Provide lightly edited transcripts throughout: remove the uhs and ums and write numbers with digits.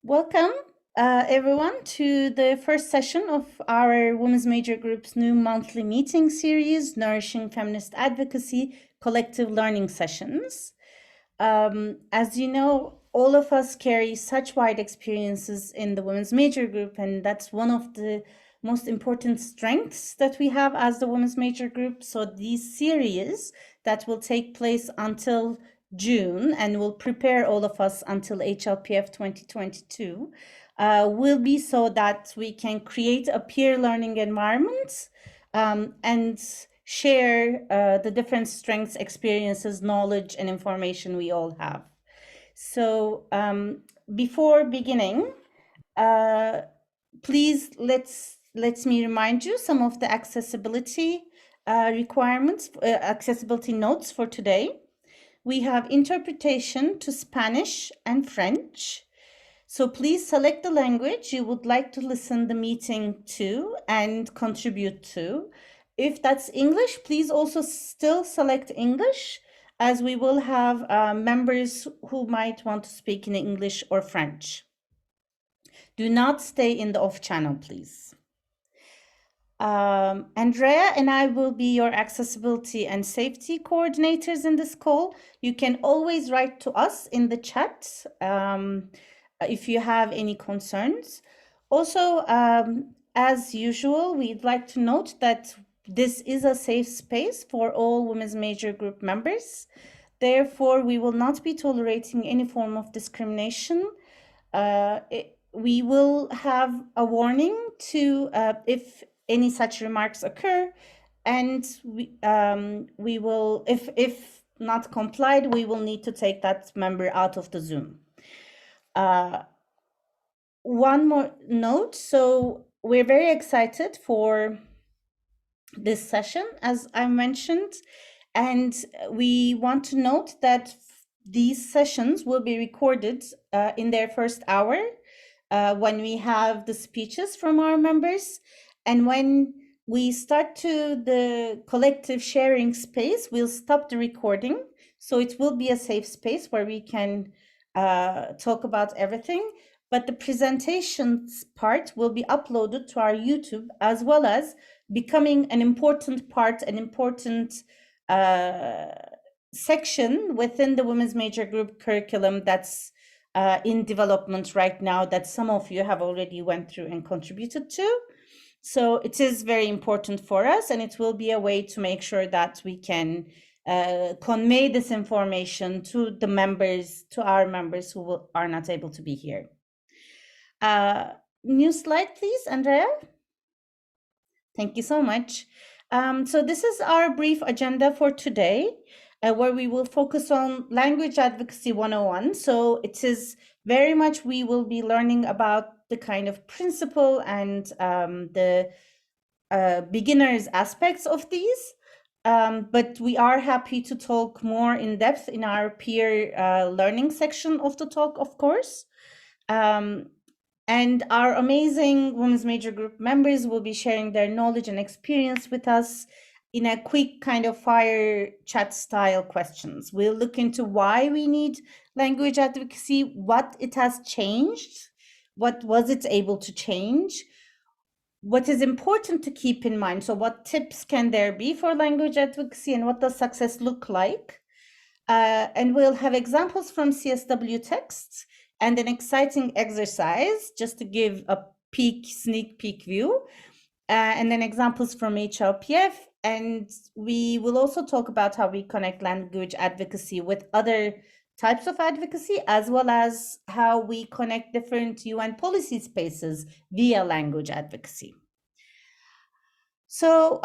Welcome, everyone, to the first session of our Women's Major Group's new monthly meeting series, Nourishing Feminist Advocacy Collective Learning Sessions. As you know, all of us carry such wide experiences in the Women's Major Group, and that's one of the most important strengths that we have as the Women's Major Group. So these series that will take place until June and will prepare all of us until HLPF 2022 will be so that we can create a peer learning environment and share the different strengths, experiences, knowledge, and information we all have. So before beginning, please let me remind you some of the accessibility requirements, accessibility notes for today. We have interpretation to Spanish and French. So please select the language you would like to listen the meeting to and contribute to. If that's English, please also still select English, as we will have members who might want to speak in English or French. Do not stay in the off channel, please. Andrea and I will be your accessibility and safety coordinators in this call. You can always write to us in the chat if you have any concerns. Also, as usual, we'd like to note that this is a safe space for all Women's Major Group members. Therefore, we will not be tolerating any form of discrimination. We will have a warning to if any such remarks occur, and we will, if not complied, we will need to take that member out of the Zoom. One more note, so we're very excited for this session, as I mentioned, and we want to note that these sessions will be recorded in their first hour when we have the speeches from our members. And when we start to the collective sharing space, we'll stop the recording. So it will be a safe space where we can talk about everything. But the presentations part will be uploaded to our YouTube, as well as becoming an important part, an important section within the Women's Major Group curriculum that's in development right now, that some of you have already went through and contributed to. So it is very important for us, and it will be a way to make sure that we can convey this information to the members, to our members who are not able to be here. New slide, please, Andrea. Thank you so much. So this is our brief agenda for today, where we will focus on Language Advocacy 101. So it is very much, we will be learning about the kind of principle and the beginners aspects of these. But we are happy to talk more in depth in our peer learning section of the talk, of course. And our amazing Women's Major Group members will be sharing their knowledge and experience with us in a quick kind of fire chat style questions. We'll look into why we need language advocacy, what it has changed, what was it able to change, what is important to keep in mind. So what tips can there be for language advocacy, and what does success look like? And we'll have examples from CSW texts and an exciting exercise just to give a sneak peek view, and then examples from HLPF. And we will also talk about how we connect language advocacy with other types of advocacy, as well as how we connect different UN policy spaces via language advocacy. So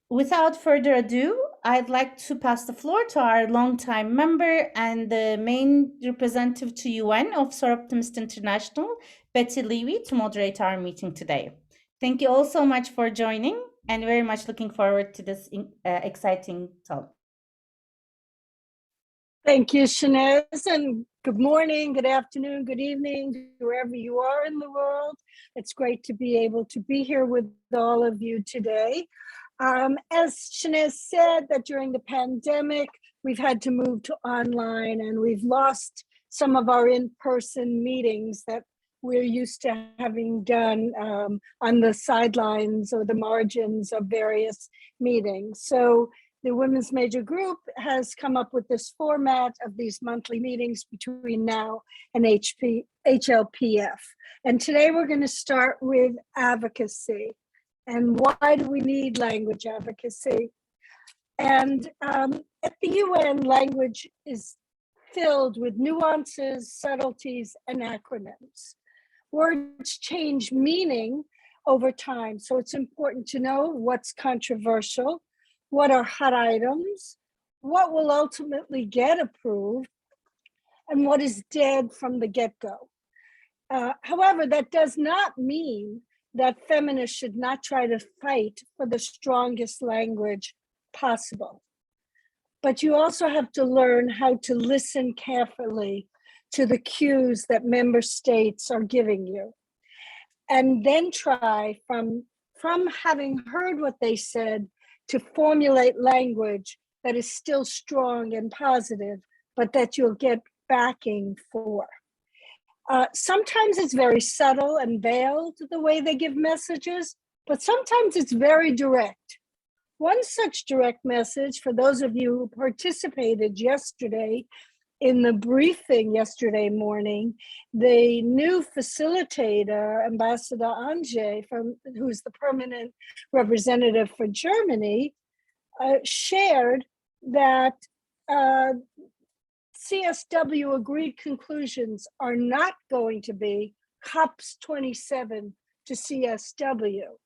without further ado, I'd like to pass the floor to our longtime member and the main representative to UN of Soroptimist International, Bette Levy, to moderate our meeting today. Thank you all so much for joining, and very much looking forward to this exciting talk. Thank you, Shanez, and good morning, good afternoon, good evening, wherever you are in the world. It's great to be able to be here with all of you today. As Shanez said, that during the pandemic, we've had to move to online, and we've lost some of our in-person meetings that we're used to having done on the sidelines or the margins of various meetings. So the Women's Major Group has come up with this format of these monthly meetings between now and HLPF. And today we're going to start with advocacy. And why do we need language advocacy? And at the UN, language is filled with nuances, subtleties, and acronyms. Words change meaning over time, so it's important to know what's controversial, what are hot items, what will ultimately get approved, and what is dead from the get-go. However, that does not mean that feminists should not try to fight for the strongest language possible. But you also have to learn how to listen carefully to the cues that member states are giving you. And then try from having heard what they said to formulate language that is still strong and positive, but that you'll get backing for. Sometimes it's very subtle and veiled the way they give messages, but sometimes it's very direct. One such direct message, for those of you who participated yesterday in the briefing yesterday morning, the new facilitator, Ambassador Ange, who's the permanent representative for Germany, shared that CSW agreed conclusions are not going to be COPS 27 to CSW,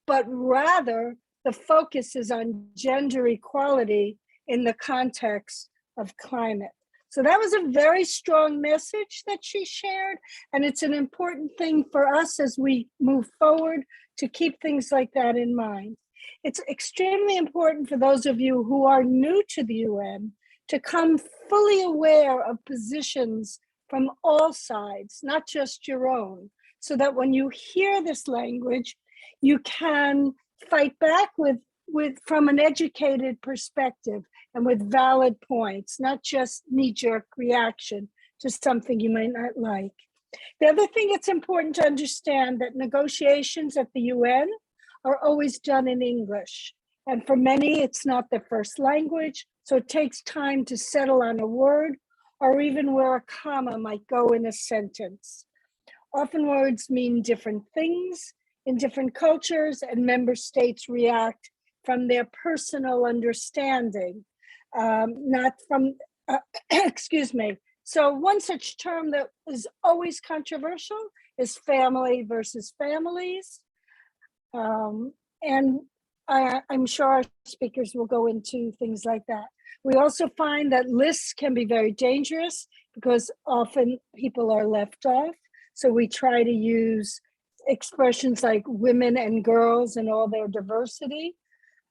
but rather the focus is on gender equality in the context of climate. So that was a very strong message that she shared, and it's an important thing for us as we move forward to keep things like that in mind. It's extremely important for those of you who are new to the UN to come fully aware of positions from all sides, not just your own, so that when you hear this language, you can fight back from an educated perspective and with valid points, not just knee-jerk reaction to something you might not like. The other thing it's important to understand that negotiations at the UN are always done in English. And for many, it's not their first language, so it takes time to settle on a word or even where a comma might go in a sentence. Often words mean different things in different cultures, and member states react from their personal understanding, not from, excuse me. So one such term that is always controversial is family versus families. And I'm sure our speakers will go into things like that. We also find that lists can be very dangerous because often people are left off. So we try to use expressions like women and girls and all their diversity.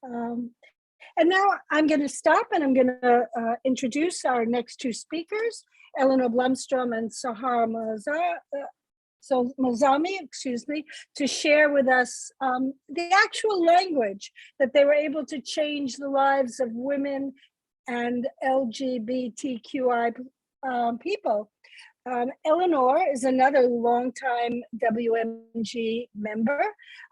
And now I'm going to stop and I'm going to introduce our next two speakers, Eleanor Blumstrom and Sahar Moazami, to share with us the actual language that they were able to change the lives of women and LGBTQI people. Eleanor is another longtime WMG member.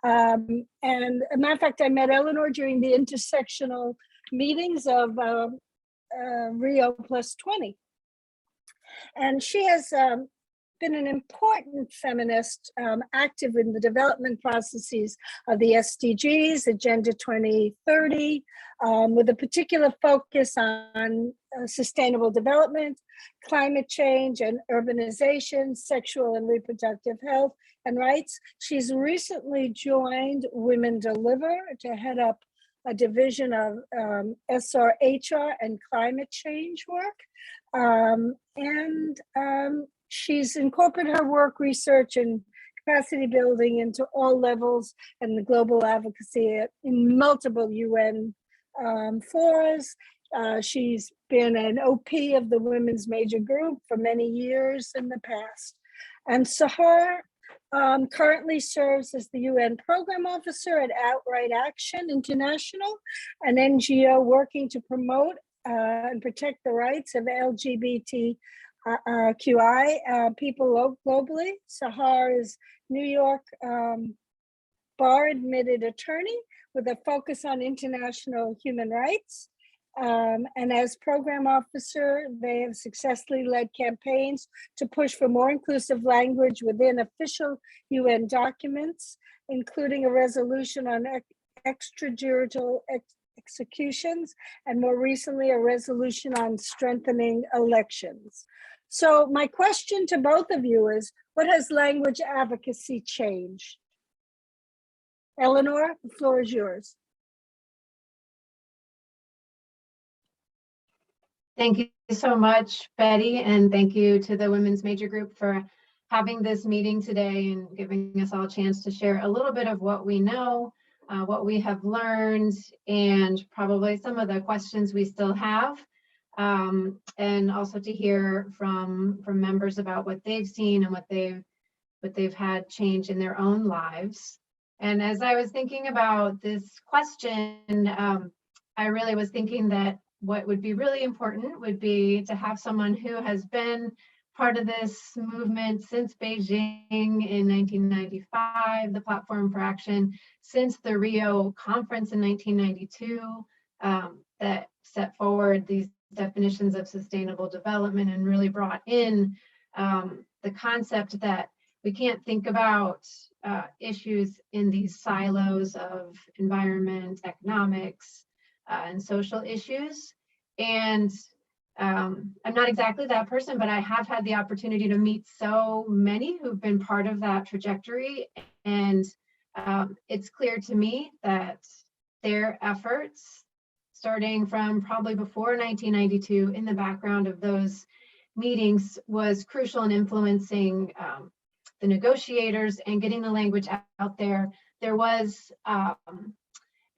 And as a matter of fact, I met Eleanor during the intersectional meetings of Rio Plus 20. And she has been an important feminist, active in the development processes of the SDGs, Agenda 2030, with a particular focus on sustainable development, climate change and urbanization, sexual and reproductive health and rights. She's recently joined Women Deliver to head up a division of SRHR and climate change work. She's incorporated her work, research, and capacity building into all levels and the global advocacy in multiple UN forums. She's been an OP of the Women's Major Group for many years in the past. And Sahar currently serves as the UN Program Officer at Outright Action International, an NGO working to promote and protect the rights of LGBTI QI people globally. Sahar is New York bar admitted attorney with a focus on international human rights. And as program officer, they have successfully led campaigns to push for more inclusive language within official UN documents, including a resolution on extrajudicial executions, and more recently, a resolution on strengthening elections. So my question to both of you is, what has language advocacy changed? Eleanor, the floor is yours. Thank you so much, Betty, and thank you to the Women's Major Group for having this meeting today and giving us all a chance to share a little bit of what we know, what we have learned, and probably some of the questions we still have, and also to hear from members about what they've seen and what they've had change in their own lives. And as I was thinking about this question, I really was thinking that what would be really important would be to have someone who has been part of this movement since Beijing in 1995, the Platform for Action, since the Rio conference in 1992, that set forward these definitions of sustainable development and really brought in the concept that we can't think about issues in these silos of environment, economics, and social issues. And I'm not exactly that person, but I have had the opportunity to meet so many who've been part of that trajectory. And it's clear to me that their efforts, starting from probably before 1992 in the background of those meetings, was crucial in influencing the negotiators and getting the language out there. There was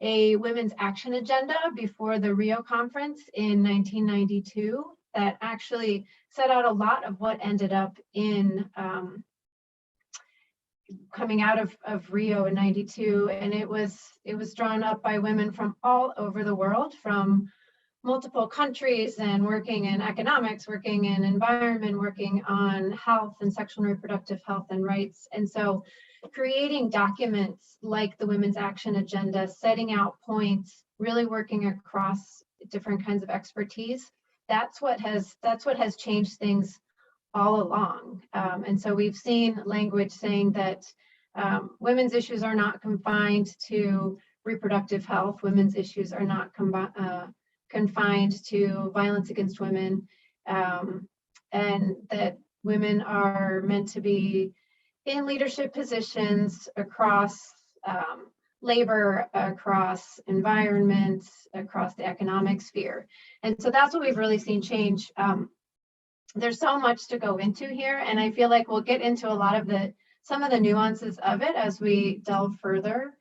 a women's action agenda before the Rio conference in 1992 that actually set out a lot of what ended up in coming out of Rio in 92. And it was drawn up by women from all over the world, from multiple countries, and working in economics, working in environment, working on health and sexual and reproductive health and rights. And so creating documents like the Women's Action Agenda, setting out points, really working across different kinds of expertise, that's what has changed things all along. And so we've seen language saying that women's issues are not confined to reproductive health, women's issues are not confined to violence against women, and that women are meant to be in leadership positions across labor, across environments, across the economic sphere. And so that's what we've really seen change. There's so much to go into here, and I feel like we'll get into a lot of some of the nuances of it as we delve further.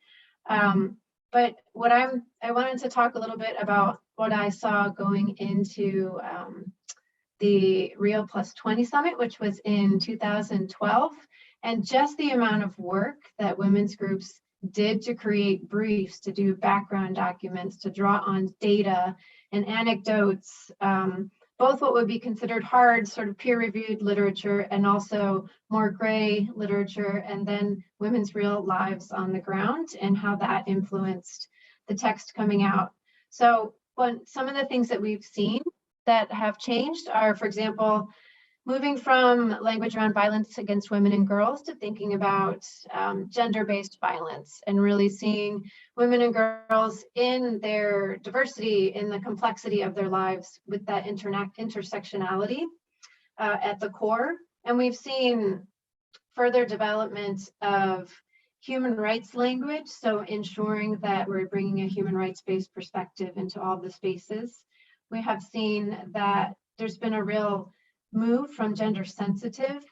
But what I wanted to talk a little bit about what I saw going into the Rio Plus 20 Summit, which was in 2012, and just the amount of work that women's groups did to create briefs, to do background documents, to draw on data and anecdotes, both what would be considered hard, sort of peer-reviewed literature, and also more gray literature, and then women's real lives on the ground and how that influenced the text coming out. So some of the things that we've seen that have changed are, for example, moving from language around violence against women and girls to thinking about gender-based violence, and really seeing women and girls in their diversity, in the complexity of their lives, with that intersectionality at the core. And we've seen further development of human rights language, so ensuring that we're bringing a human rights-based perspective into all the spaces. We have seen that there's been a real move from gender sensitive,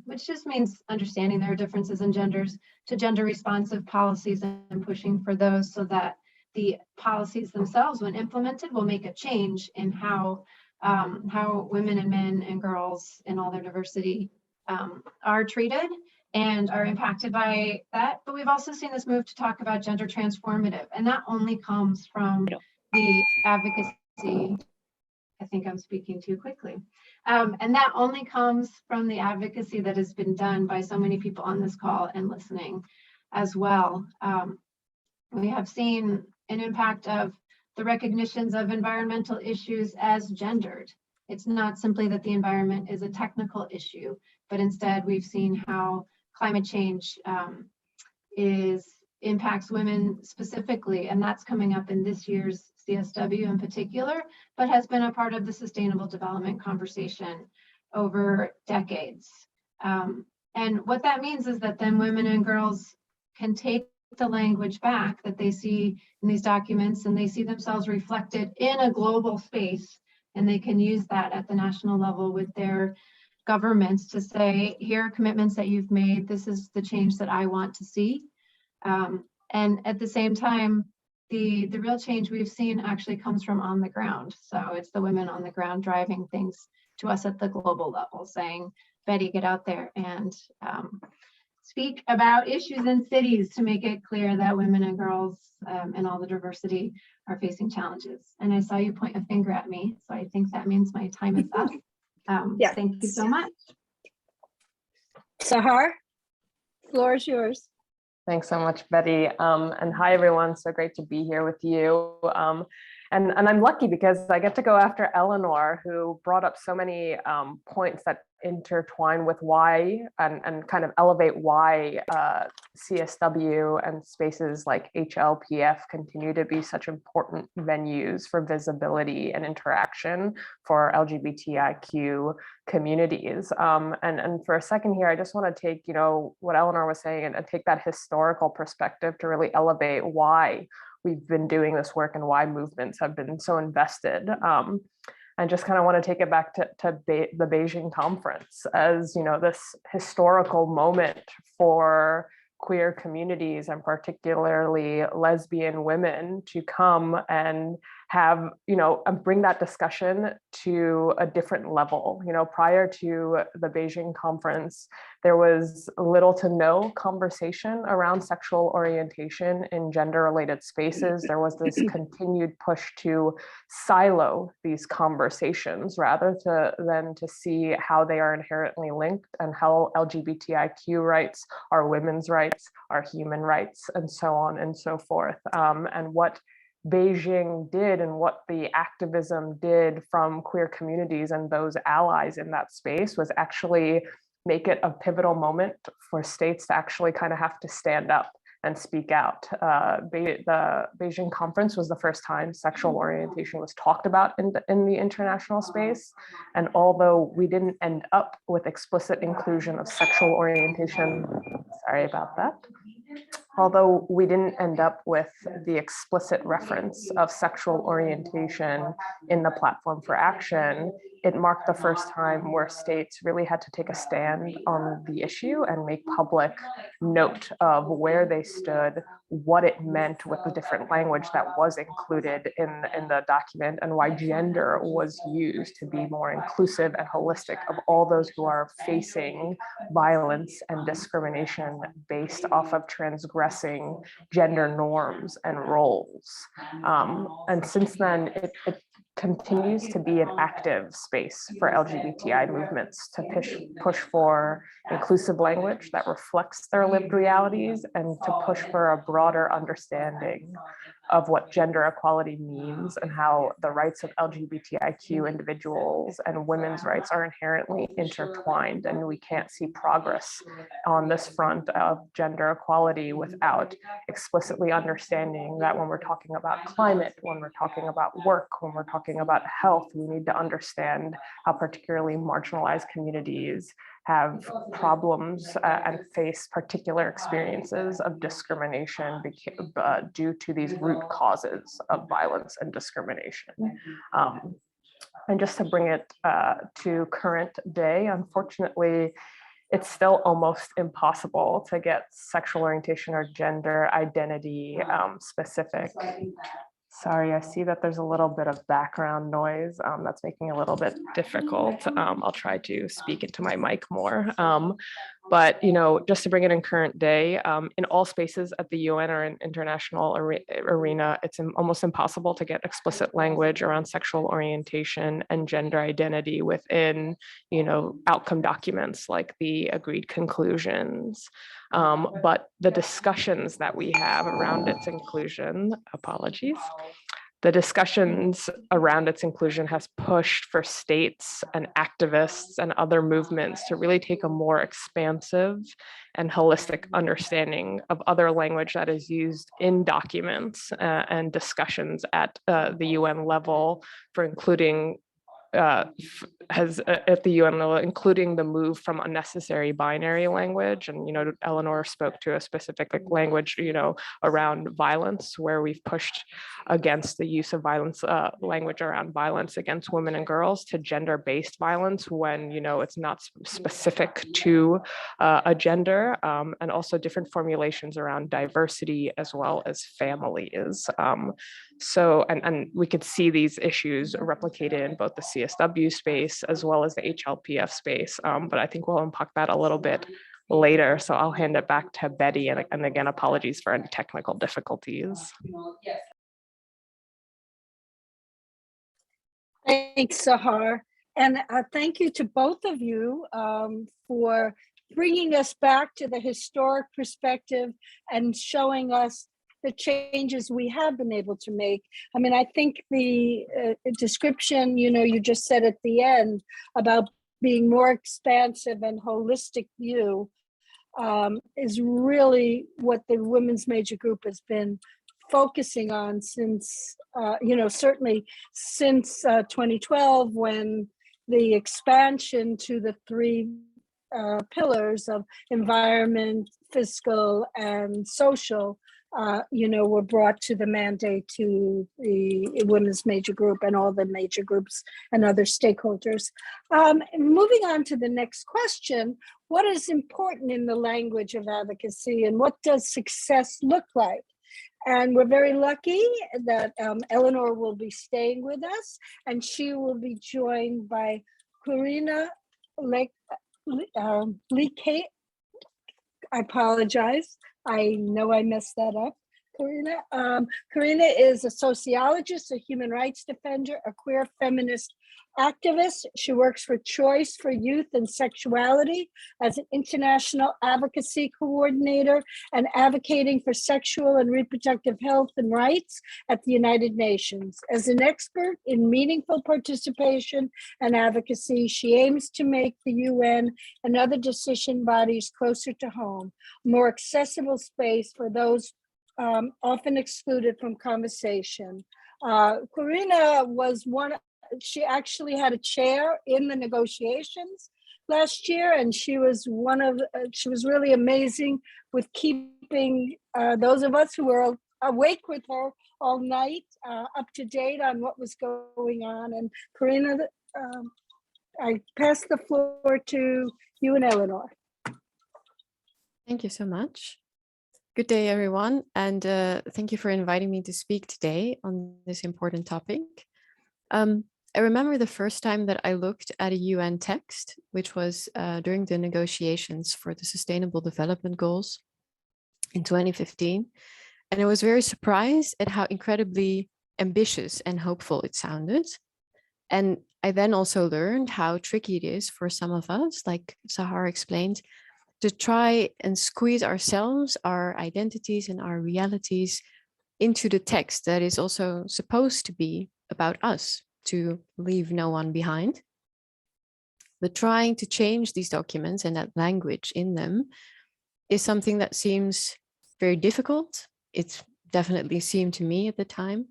which just means understanding there are differences in genders, to gender responsive policies, and pushing for those so that the policies themselves, when implemented, will make a change in how women and men and girls in all their diversity are treated and are impacted by that. But we've also seen this move to talk about gender transformative, and that only comes from the advocacy I think I'm speaking too quickly. And that only comes from the advocacy that has been done by so many people on this call and listening as well. We have seen an impact of the recognitions of environmental issues as gendered. It's not simply that the environment is a technical issue, but instead we've seen how climate change impacts women specifically, and that's coming up in this year's CSW in particular, but has been a part of the sustainable development conversation over decades. And what that means is that then women and girls can take the language back that they see in these documents, and they see themselves reflected in a global space, and they can use that at the national level with their governments to say, here are commitments that you've made, this is the change that I want to see. And at the same time, the real change we've seen actually comes from on the ground. So it's the women on the ground driving things to us at the global level, saying, Bette, get out there and speak about issues in cities to make it clear that women and girls and all the diversity are facing challenges. And I saw you point a finger at me, so I think that means my time is up. Yeah. Thank you so much. Sahar, floor is yours. Thanks so much, Bette. And hi, everyone. So great to be here with you. And I'm lucky because I get to go after Eleanor, who brought up so many points that intertwine with why and kind of elevate why CSW and spaces like HLPF continue to be such important venues for visibility and interaction for LGBTIQ communities. And for a second here, I just want to take, what Eleanor was saying and take that historical perspective to really elevate why we've been doing this work and why movements have been so invested. And just kind of want to take it back to the Beijing conference as, this historical moment for queer communities and particularly lesbian women to come and have, and bring that discussion to a different level. Prior to the Beijing conference, there was little to no conversation around sexual orientation in gender-related spaces. There was this continued push to silo these conversations rather than to see how they are inherently linked and how LGBTIQ rights are women's rights, are human rights, and so on and so forth. And what Beijing did and what the activism did from queer communities and those allies in that space was actually make it a pivotal moment for states to actually kind of have to stand up and speak out. The Beijing conference was the first time sexual orientation was talked about in the international space. And although we didn't end up with explicit inclusion of sexual orientation, sorry about that. Although we didn't end up with the explicit reference of sexual orientation in the platform for action, it marked the first time where states really had to take a stand on the issue and make public note of where they stood, what it meant with the different language that was included in the document, and why gender was used to be more inclusive and holistic of all those who are facing violence and discrimination based off of transgressing gender norms and roles. And since then, it continues to be an active space for LGBTI movements to push for inclusive language that reflects their lived realities and to push for a broader understanding of what gender equality means and how the rights of LGBTIQ individuals and women's rights are inherently intertwined. And we can't see progress on this front of gender equality without explicitly understanding that when we're talking about climate, when we're talking about work, when we're talking about health, we need to understand how particularly marginalized communities have problems and face particular experiences of discrimination due to these root causes of violence and discrimination. And just to bring it to current day, unfortunately, it's still almost impossible to get sexual orientation or gender identity specific. Sorry, I see that there's a little bit of background noise that's making it a little bit difficult. I'll try to speak into my mic more. But, just to bring it in current day, in all spaces at the UN or in international arena, it's almost impossible to get explicit language around sexual orientation and gender identity within, outcome documents like the agreed conclusions. But the discussions that we have around its inclusion, the discussions around its inclusion has pushed for states and activists and other movements to really take a more expansive and holistic understanding of other language that is used in documents and discussions at the UN level for including at the UN level, including the move from unnecessary binary language. And, Eleanor spoke to a specific language, around violence, where we've pushed against the use of violence, language around violence against women and girls, to gender-based violence when, it's not specific to a gender, and also different formulations around diversity as well as families. So, and we could see these issues replicated in both the CSW space as well as the HLPF space. But I think we'll unpack that a little bit later. So I'll hand it back to Bette, and again, apologies for any technical difficulties. Thanks, Sahar. And thank you to both of you for bringing us back to the historic perspective and showing us the changes we have been able to make. I mean, I think the description, you just said at the end about being more expansive and holistic view is really what the women's major group has been focusing on since, certainly since 2012, when the expansion to the three pillars of environment, fiscal, and social were brought to the mandate to the women's major group and all the major groups and other stakeholders. Moving on to the next question, what is important in the language of advocacy, and what does success look like? And we're very lucky that Eleanor will be staying with us, and she will be joined by Quirine Lengkeek. I apologize. I know I messed that up, Quirine. Quirine is a sociologist, a human rights defender, a queer feminist activist. She works for Choice for Youth and Sexuality as an international advocacy coordinator and advocating for sexual and reproductive health and rights at the United Nations. As an expert in meaningful participation and advocacy, she aims to make the UN and other decision bodies closer to home, a more accessible space for those often excluded from conversation. Quirine was she actually had a chair in the negotiations last year, and she was she was really amazing with keeping those of us who were awake with her all night up to date on what was going on. And Quirine, I pass the floor to you and Eleanor. Thank you so much. Good day, everyone, and thank you for inviting me to speak today on this important topic. I remember the first time that I looked at a UN text, which was during the negotiations for the Sustainable Development Goals in 2015. And I was very surprised at how incredibly ambitious and hopeful it sounded. And I then also learned how tricky it is for some of us, like Sahar explained, to try and squeeze ourselves, our identities and our realities into the text that is also supposed to be about us, to leave no one behind. But trying to change these documents and that language in them is something that seems very difficult. It definitely seemed to me at the time,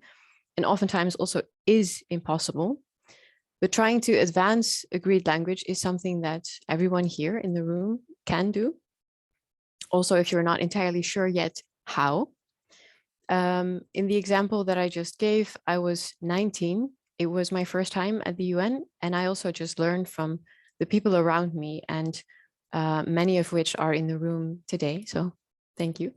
and oftentimes also is impossible. But trying to advance agreed language is something that everyone here in the room can do. Also, if you're not entirely sure yet how. In the example that I just gave, I was 19. It was my first time at the UN, and I also just learned from the people around me, and many of which are in the room today. So thank you.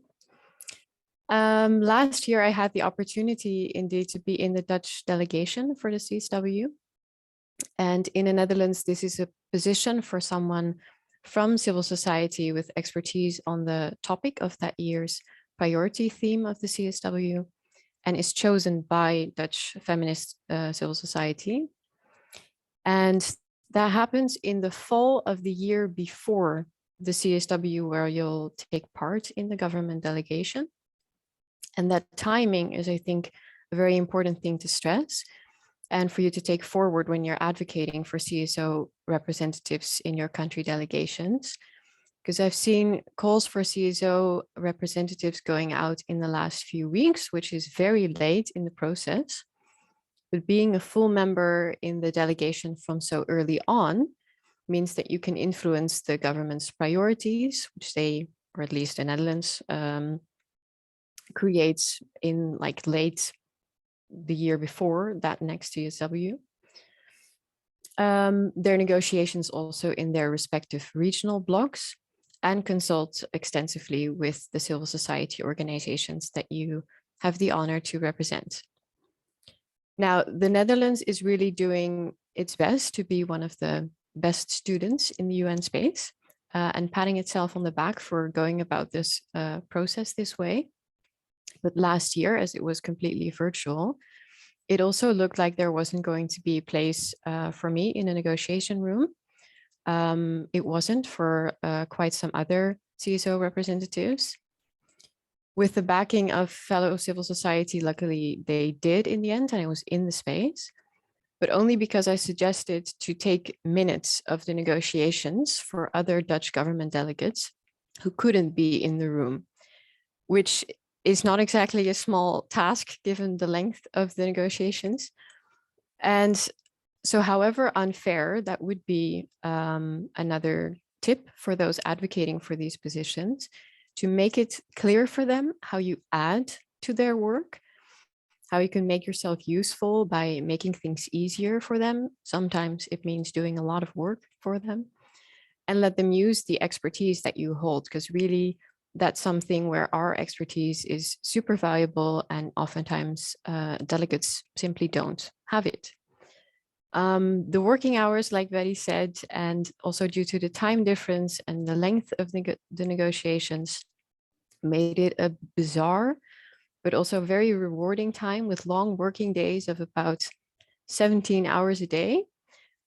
Last year, I had the opportunity indeed to be in the Dutch delegation for the CSW. And in the Netherlands, this is a position for someone from civil society with expertise on the topic of that year's priority theme of the CSW, and is chosen by Dutch feminist civil society. And that happens in the fall of the year before the CSW, where you'll take part in the government delegation. And that timing is, I think, a very important thing to stress and for you to take forward when you're advocating for CSO representatives in your country delegations. Because I've seen calls for CSO representatives going out in the last few weeks, which is very late in the process. But being a full member in the delegation from so early on means that you can influence the government's priorities, which they, or at least the Netherlands, creates in like late the year before that next CSW. Their negotiations also in their respective regional blocks, and consult extensively with the civil society organizations that you have the honor to represent. Now, the Netherlands is really doing its best to be one of the best students in the UN space and patting itself on the back for going about this process this way. But last year, as it was completely virtual, it also looked like there wasn't going to be a place for me in a negotiation room. It wasn't for quite some other CSO representatives. With the backing of fellow civil society, luckily they did in the end, and I was in the space, but only because I suggested to take minutes of the negotiations for other Dutch government delegates who couldn't be in the room, which is not exactly a small task given the length of the negotiations. And so however unfair that would be, another tip for those advocating for these positions, to make it clear for them how you add to their work, how you can make yourself useful by making things easier for them. Sometimes it means doing a lot of work for them, and let them use the expertise that you hold, because really that's something where our expertise is super valuable, and oftentimes delegates simply don't have it. The working hours, like Bette said, and also due to the time difference and the length of the negotiations, made it a bizarre, but also very rewarding time with long working days of about 17 hours a day,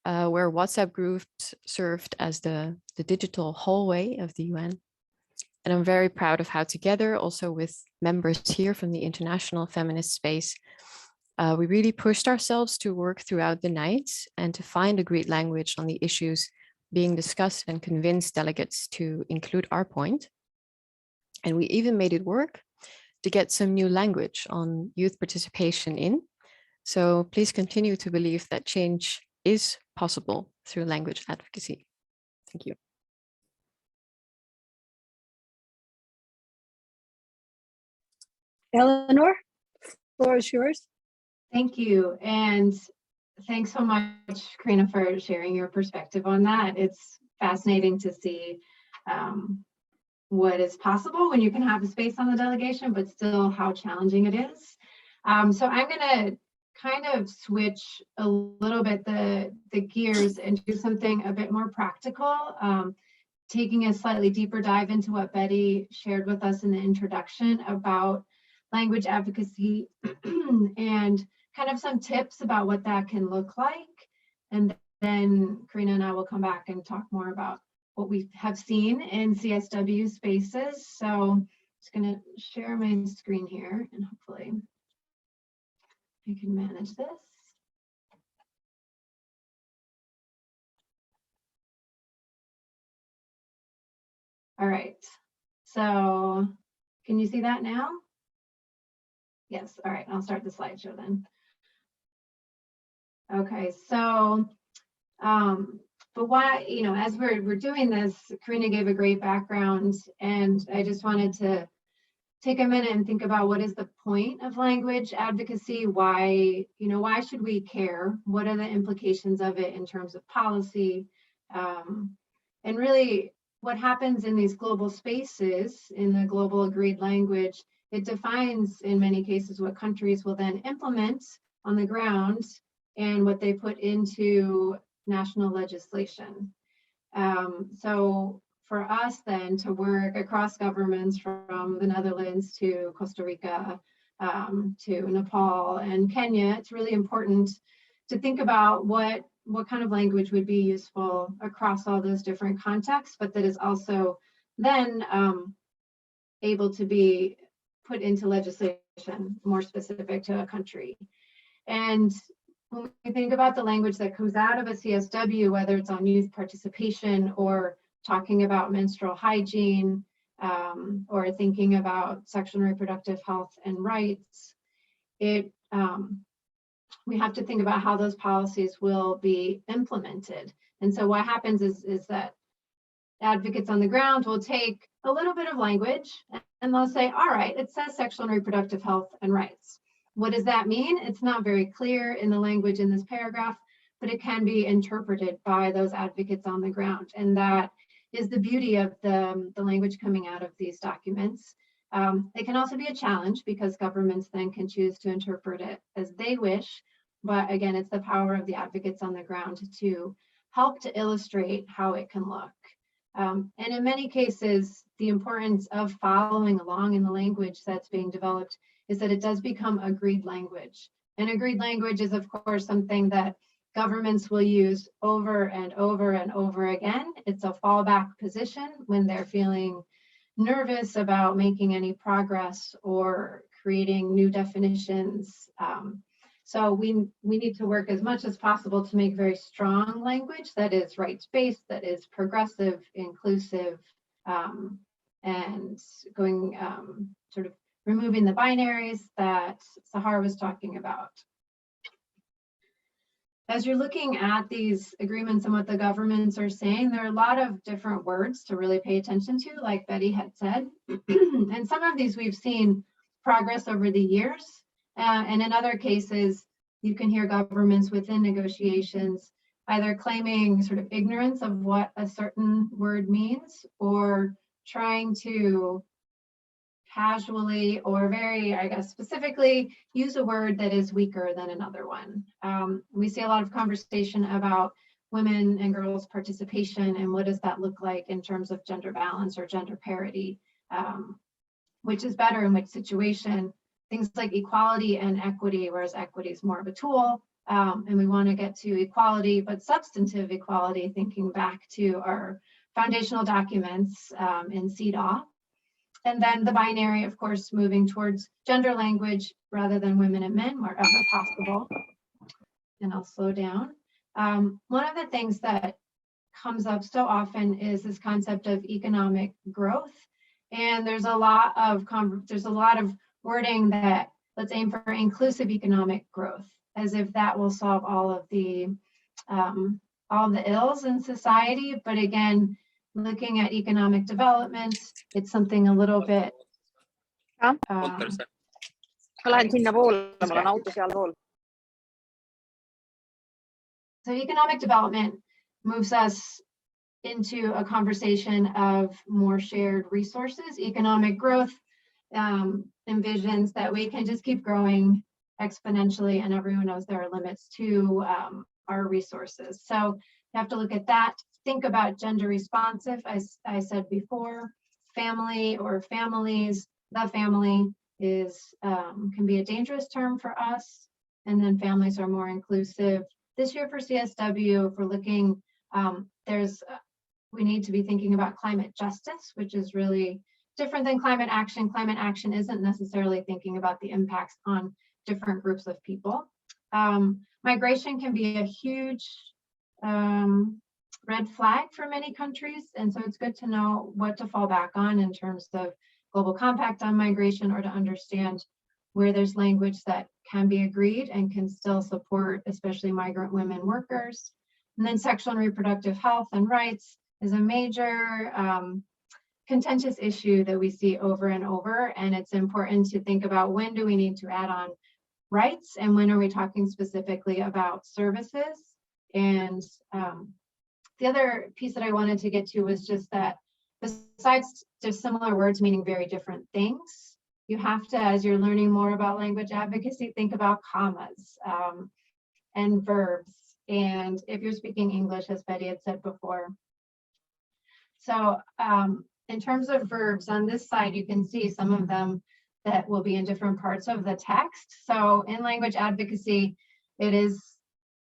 where WhatsApp groups served as the digital hallway of the UN. And I'm very proud of how together, also with members here from the international feminist space, we really pushed ourselves to work throughout the night and to find agreed language on the issues being discussed and convince delegates to include our point. And we even made it work to get some new language on youth participation in. So please continue to believe that change is possible through language advocacy. Thank you. Eleanor, floor is yours. Thank you. And thanks so much, Quirine, for sharing your perspective on that. It's fascinating to see what is possible when you can have a space on the delegation, but still how challenging it is. So I'm going to kind of switch a little bit the gears and do something a bit more practical, taking a slightly deeper dive into what Bette shared with us in the introduction about language advocacy and kind of some tips about what that can look like. And then Quirine and I will come back and talk more about what we have seen in CSW spaces. So I'm just going to share my screen here and hopefully I can manage this. All right, so can you see that now? Yes, all right, I'll start the slideshow then. Okay, so, but why, you know, as we're doing this, Quirine gave a great background, and I just wanted to take a minute and think about what is the point of language advocacy? Why, you know, why should we care? What are the implications of it in terms of policy? And really, what happens in these global spaces, in the global agreed language, it defines in many cases what countries will then implement on the ground and what they put into national legislation. So for us then to work across governments from the Netherlands to Costa Rica, to Nepal and Kenya, it's really important to think about what kind of language would be useful across all those different contexts, but that is also then able to be put into legislation more specific to a country. And when we think about the language that comes out of a CSW, whether it's on youth participation or talking about menstrual hygiene, or thinking about sexual and reproductive health and rights, we have to think about how those policies will be implemented. And so what happens is that advocates on the ground will take a little bit of language and they'll say, all right, it says sexual and reproductive health and rights. What does that mean? It's not very clear in the language in this paragraph, but it can be interpreted by those advocates on the ground. And that is the beauty of the language coming out of these documents. It can also be a challenge because governments then can choose to interpret it as they wish. But again, it's the power of the advocates on the ground to help to illustrate how it can look. And in many cases, the importance of following along in the language that's being developed is that it does become agreed language. And agreed language is, of course, something that governments will use over and over and over again. It's a fallback position when they're feeling nervous about making any progress or creating new definitions. So we need to work as much as possible to make very strong language that is rights-based, that is progressive, inclusive, and going sort of removing the binaries that Sahar was talking about. As you're looking at these agreements and what the governments are saying, there are a lot of different words to really pay attention to, like Bette had said. And some of these we've seen progress over the years. And in other cases, you can hear governments within negotiations either claiming sort of ignorance of what a certain word means or trying to casually or very, I guess, specifically use a word that is weaker than another one. We see a lot of conversation about women and girls' participation and what does that look like in terms of gender balance or gender parity, which is better in which situation. Things like equality and equity, whereas equity is more of a tool, and we want to get to equality, but substantive equality, thinking back to our foundational documents in CEDAW. And then the binary, of course, moving towards gender language rather than women and men wherever possible. And I'll slow down. One of the things that comes up so often is this concept of economic growth. And there's a lot of wording that let's aim for inclusive economic growth, as if that will solve all of the ills in society. But again, looking at economic development, it's something a little bit. Ma lähen sinnapoole, mul on auto sealpool. So economic development moves us into a conversation of more shared resources. Economic growth envisions that we can just keep growing exponentially, and everyone knows there are limits to our resources. So you have to look at that. Think about gender responsive, as I said before, family or families. The family is can be a dangerous term for us, and then families are more inclusive. This year for CSW, if we're looking, we need to be thinking about climate justice, which is really different than climate action. Climate action isn't necessarily thinking about the impacts on different groups of people. Migration can be a huge red flag for many countries. And so it's good to know what to fall back on in terms of global compact on migration, or to understand where there's language that can be agreed and can still support, especially migrant women workers. And then sexual and reproductive health and rights is a major contentious issue that we see over and over. And it's important to think about when do we need to add on rights and when are we talking specifically about services. And the other piece that I wanted to get to was just that besides just similar words meaning very different things, you have to, as you're learning more about language advocacy, think about commas and verbs. And if you're speaking English, as Bette had said before, So in terms of verbs on this side, you can see some of them that will be in different parts of the text. So in language advocacy, it is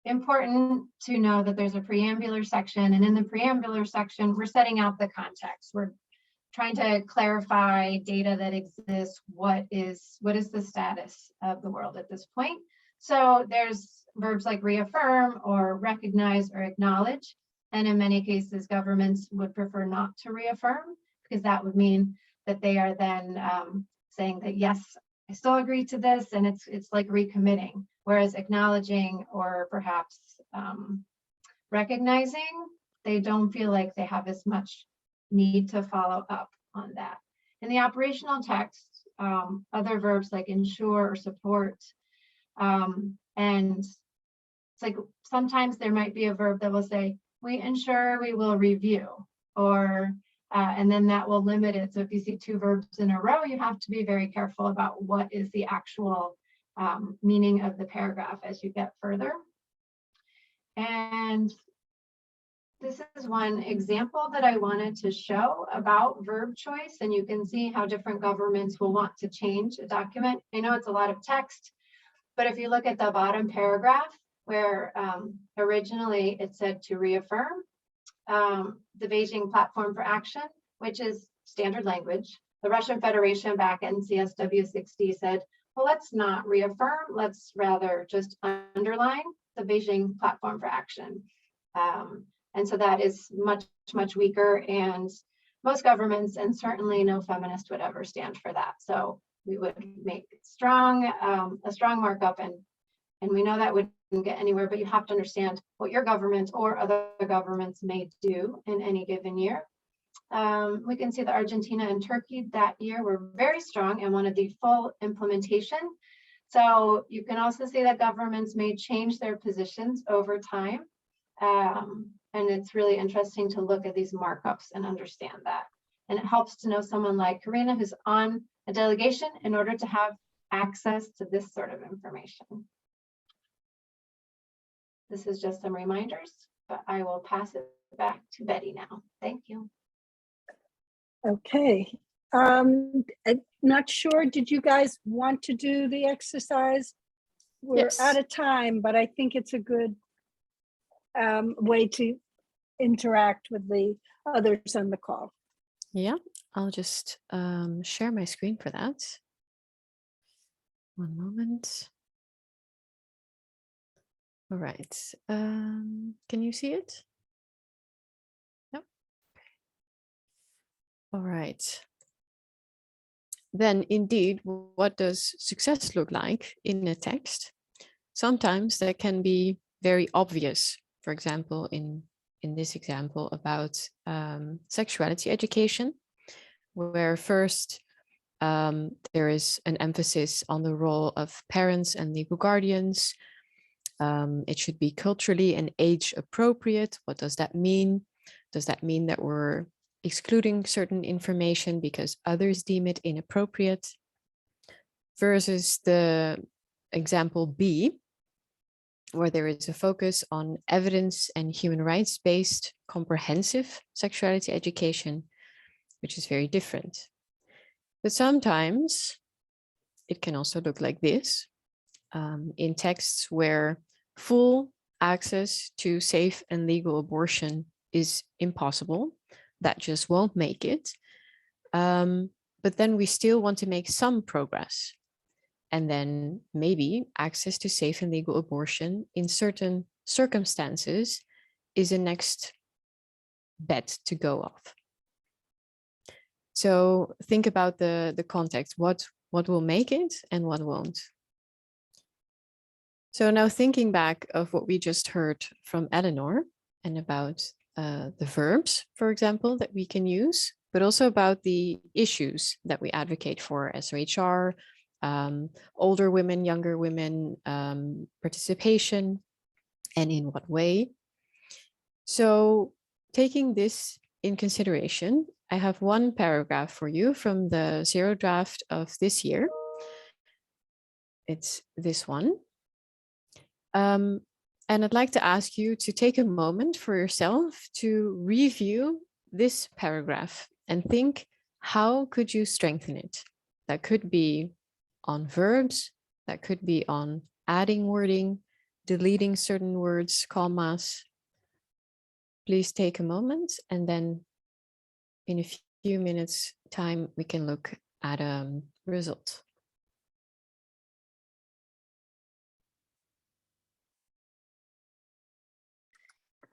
important to know that there's a preambular section, and in the preambular section, we're setting out the context. We're trying to clarify data that exists. What is the status of the world at this point? So there's verbs like reaffirm or recognize or acknowledge. And in many cases, governments would prefer not to reaffirm, because that would mean that they are then saying that, yes, I still agree to this, and it's like recommitting. Whereas acknowledging or perhaps recognizing, they don't feel like they have as much need to follow up on that. In the operational text, other verbs like ensure or support, and it's like sometimes there might be a verb that will say, we ensure we will review, or and then that will limit it. So if you see two verbs in a row, you have to be very careful about what is the actual meaning of the paragraph as you get further. And this is one example that I wanted to show about verb choice, and you can see how different governments will want to change a document. I know it's a lot of text, but if you look at the bottom paragraph where originally it said to reaffirm, the Beijing Platform for Action, which is standard language, the Russian Federation back in CSW 60 said, well, let's not reaffirm, let's rather just underline the Beijing Platform for Action. And so that is much, much weaker, and most governments, and certainly no feminist would ever stand for that. So we would make a strong markup, and we know that wouldn't get anywhere, but you have to understand what your government or other governments may do in any given year. We can see that Argentina and Turkey that year were very strong and wanted the full implementation. So you can also see that governments may change their positions over time. And it's really interesting to look at these markups and understand that. And it helps to know someone like Quirine who's on a delegation in order to have access to this sort of information. This is just some reminders, but I will pass it back to Bette now. Thank you. Okay. I'm not sure, did you guys want to do the exercise? We're Yes. out of time, but I think it's a good way to interact with the others on the call. Yeah, I'll just share my screen for that. One moment. All right. Can you see it? Yep. All right. Then indeed, what does success look like in a text? Sometimes that can be very obvious. For example, in this example about sexuality education, where first there is an emphasis on the role of parents and legal guardians. It should be culturally and age appropriate. What does that mean? Does that mean that we're excluding certain information because others deem it inappropriate? Versus the example B, where there is a focus on evidence and human rights-based comprehensive sexuality education, which is very different. But sometimes it can also look like this, in texts where full access to safe and legal abortion is impossible. That just won't make it. But then we still want to make some progress. And then maybe access to safe and legal abortion in certain circumstances is a next bet to go off. So think about the context, what will make it and what won't. So now thinking back of what we just heard from Eleanor and about the verbs, for example, that we can use, but also about the issues that we advocate for as HR, older women, younger women, participation, and in what way. So taking this in consideration, I have one paragraph for you from the zero draft of this year. It's this one. And I'd like to ask you to take a moment for yourself to review this paragraph and think, how could you strengthen it? That could be on verbs, that could be on adding wording, deleting certain words, commas. Please take a moment, and then in a few minutes time, we can look at a result.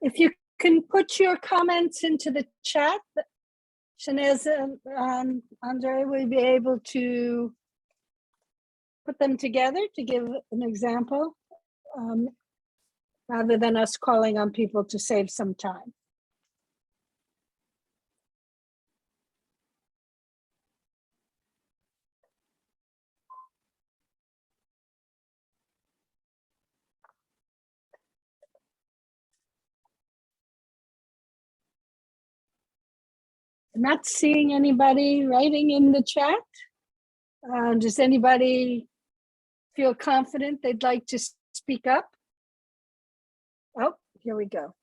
If you can put your comments into the chat, Shanez and Andre will be able to put them together to give an example, rather than us calling on people to save some time. I'm not seeing anybody writing in the chat. Does anybody feel confident they'd like to speak up? Oh, here we go.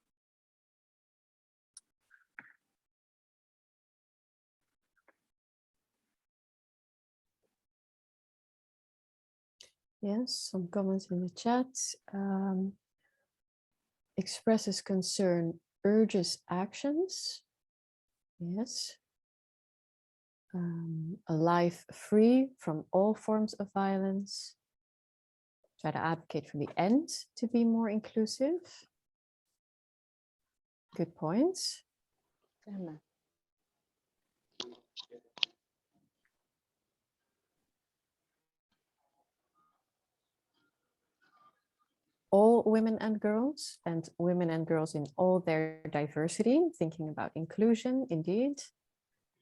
Yes, some comments in the chat. Expresses concern, urges actions. Yes. A life free from all forms of violence. Try to advocate for the end to be more inclusive. Good points. All women and girls in all their diversity, thinking about inclusion, indeed.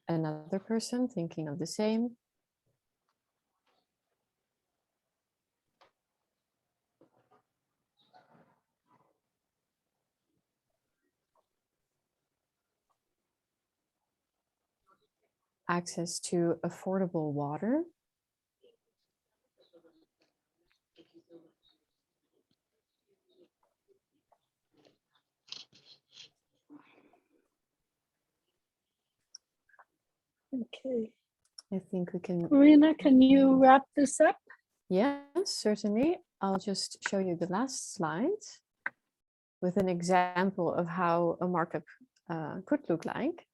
Another person thinking of the same. Access to affordable water. Okay. I think we can. Marina, can you wrap this up? Yes, certainly. I'll just show you the last slide with an example of how a markup could look like.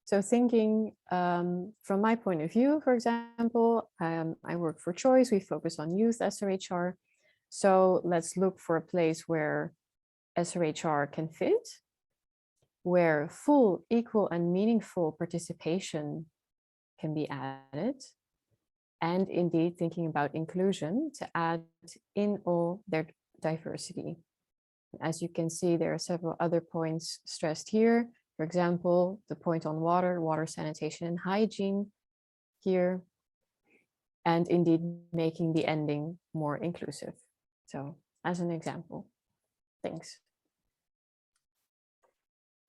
So thinking from my point of view, for example, I work for Choice. We focus on youth SRHR. So let's look for a place where SRHR can fit, where full, equal, and meaningful participation can be added. And indeed thinking about inclusion to add in all their diversity. As you can see, there are several other points stressed here. For example, the point on water sanitation and hygiene here, and indeed making the ending more inclusive. So as an example, thanks.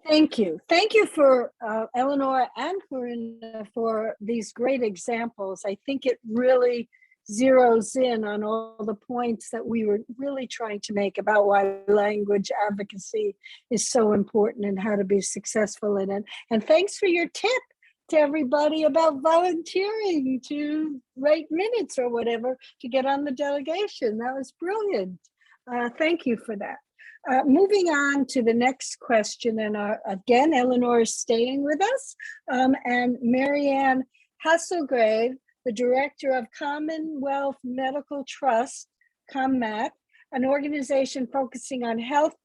Thank you. Thank you for Eleanor and Quirine for these great examples. I think it really zeroes in on all the points that we were really trying to make about why language advocacy is so important and how to be successful in it. And thanks for your tip to everybody about volunteering to write minutes or whatever to get on the delegation. That was brilliant. Thank you for that. Moving on to the next question, and again, Eleanor is staying with us, and Marianne Haslegrave, the director of Commonwealth Medical Trust, COMMAT, an organization focusing on health,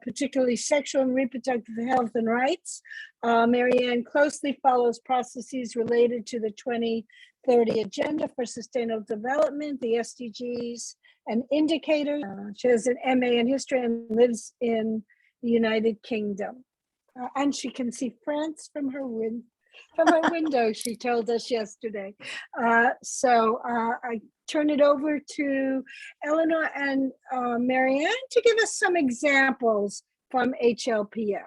particularly sexual and reproductive health and rights. Marianne closely follows processes related to the 2030 Agenda for Sustainable Development, the SDGs, and indicators. She has an MA in history and lives in the United Kingdom. And she can see France from her window, she told us yesterday. So I turn it over to Eleanor and Marianne to give us some examples from HLPF.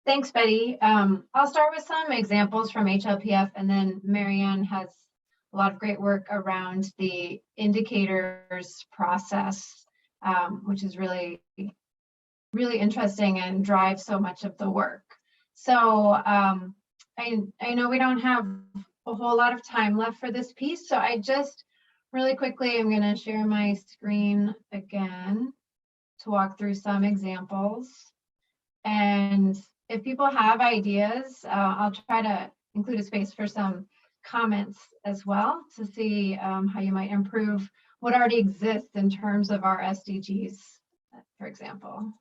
Thanks, Betty. I'll start with some examples from HLPF, and then Marianne has a lot of great work around the indicators process, which is really really interesting and drive so much of the work. So I know we don't have a whole lot of time left for this piece, so I just really quickly am going to share my screen again to walk through some examples. And if people have ideas, I'll try to include a space for some comments as well to see how you might improve what already exists in terms of our SDGs, for example.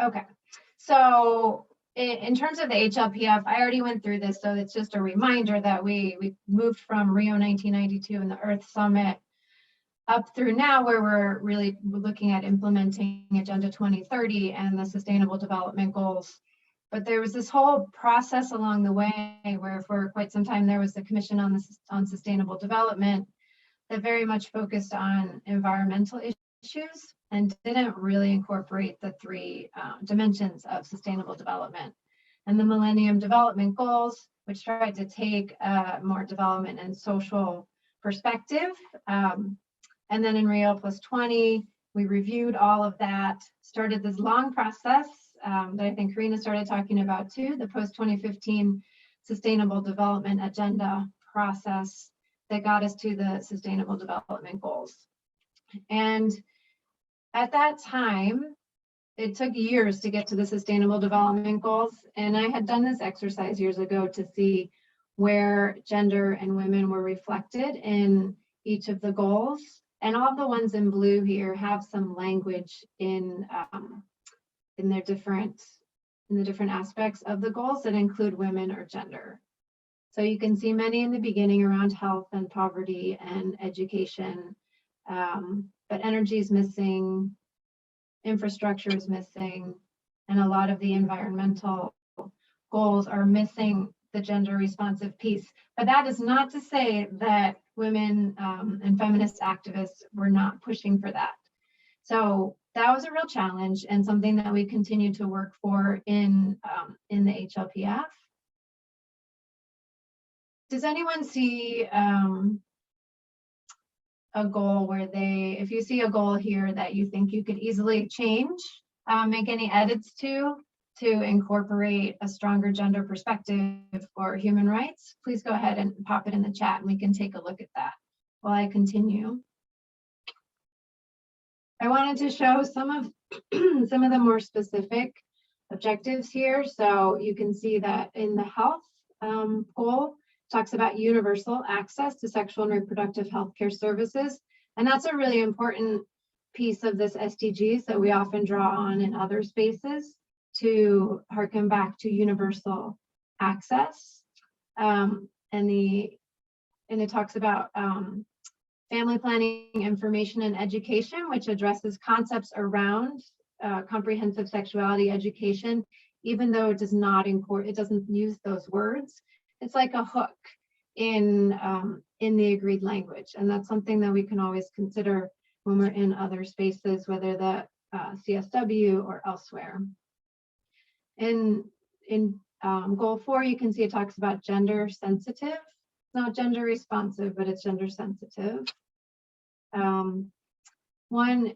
Okay, so in terms of the HLPF, I already went through this, so it's just a reminder that we moved from Rio 1992 and the Earth Summit up through now, where we're really looking at implementing Agenda 2030 and the Sustainable Development Goals. But there was this whole process along the way where for quite some time there was the Commission on Sustainable Development that very much focused on environmental issues and didn't really incorporate the three dimensions of sustainable development. And the Millennium Development Goals, which tried to take a more development and social perspective. And then in Rio +20, we reviewed all of that, started this long process that I think Quirine started talking about too, the post-2015 Sustainable Development Agenda process that got us to the Sustainable Development Goals. And at that time, it took years to get to the Sustainable Development Goals. And I had done this exercise years ago to see where gender and women were reflected in each of the goals. And all the ones in blue here have some language in the different aspects of the goals that include women or gender. So you can see many in the beginning around health and poverty and education, but energy is missing, infrastructure is missing, and a lot of the environmental goals are missing the gender responsive piece. But that is not to say that women and feminist activists were not pushing for that. So that was a real challenge and something that we continue to work for in the HLPF. Does anyone see a goal where if you see a goal here that you think you could easily change, make any edits to incorporate a stronger gender perspective for human rights, please go ahead and pop it in the chat and we can take a look at that while I continue. I wanted to show some of the more specific objectives here. So you can see that in the health goal, talks about universal access to sexual and reproductive health care services. And that's a really important piece of this SDGs that we often draw on in other spaces to harken back to universal access. And it talks about family planning, information, and education, which addresses concepts around comprehensive sexuality education, even though it doesn't use those words. It's like a hook in the agreed language, and that's something that we can always consider when we're in other spaces, whether that CSW or elsewhere. In goal 4, you can see it talks about gender sensitive. It's not gender responsive, but it's gender sensitive. One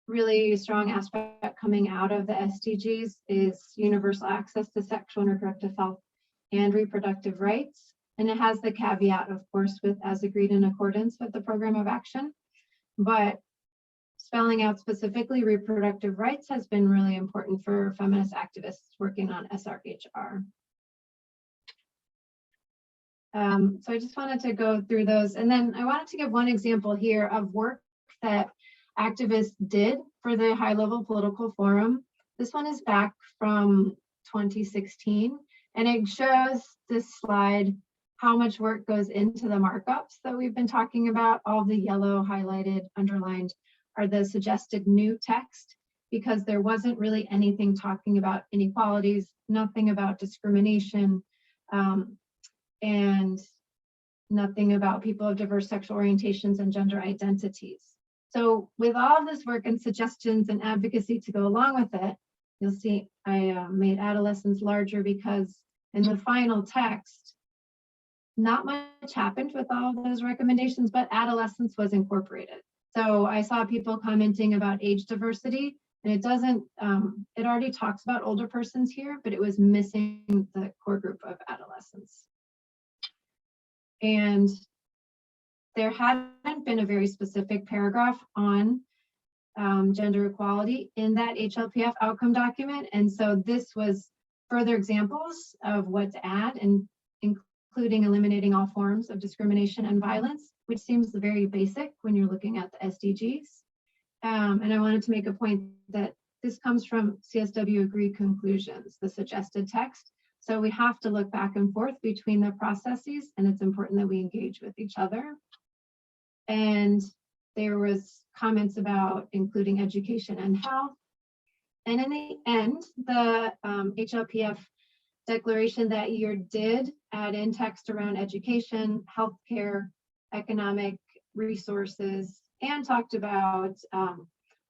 really strong aspect coming out of the SDGs is universal access to sexual and reproductive health and reproductive rights. And it has the caveat, of course, with as agreed in accordance with the program of action. But spelling out specifically reproductive rights has been really important for feminist activists working on SRHR. So I just wanted to go through those. And then I wanted to give one example here of work that activists did for the High Level Political Forum. This one is back from 2016, and it shows this slide how much work goes into the markups that we've been talking about. All the yellow highlighted, underlined are the suggested new text, because there wasn't really anything talking about inequalities, nothing about discrimination, and nothing about people of diverse sexual orientations and gender identities. So with all of this work and suggestions and advocacy to go along with it, you'll see I made adolescence larger, because in the final text, not much happened with all of those recommendations, but adolescence was incorporated. So I saw people commenting about age diversity, and it doesn't, it already talks about older persons here, but it was missing the core group of adolescents. And there hadn't been a very specific paragraph on gender equality in that HLPF outcome document. And so this was further examples of what to add, and including eliminating all forms of discrimination and violence, which seems very basic when you're looking at the SDGs. And I wanted to make a point that this comes from CSW agreed conclusions, the suggested text. So we have to look back and forth between the processes, and it's important that we engage with each other. And there was comments about including education and health. And in the end, the HLPF declaration that year did add in text around education, healthcare, economic resources, and talked about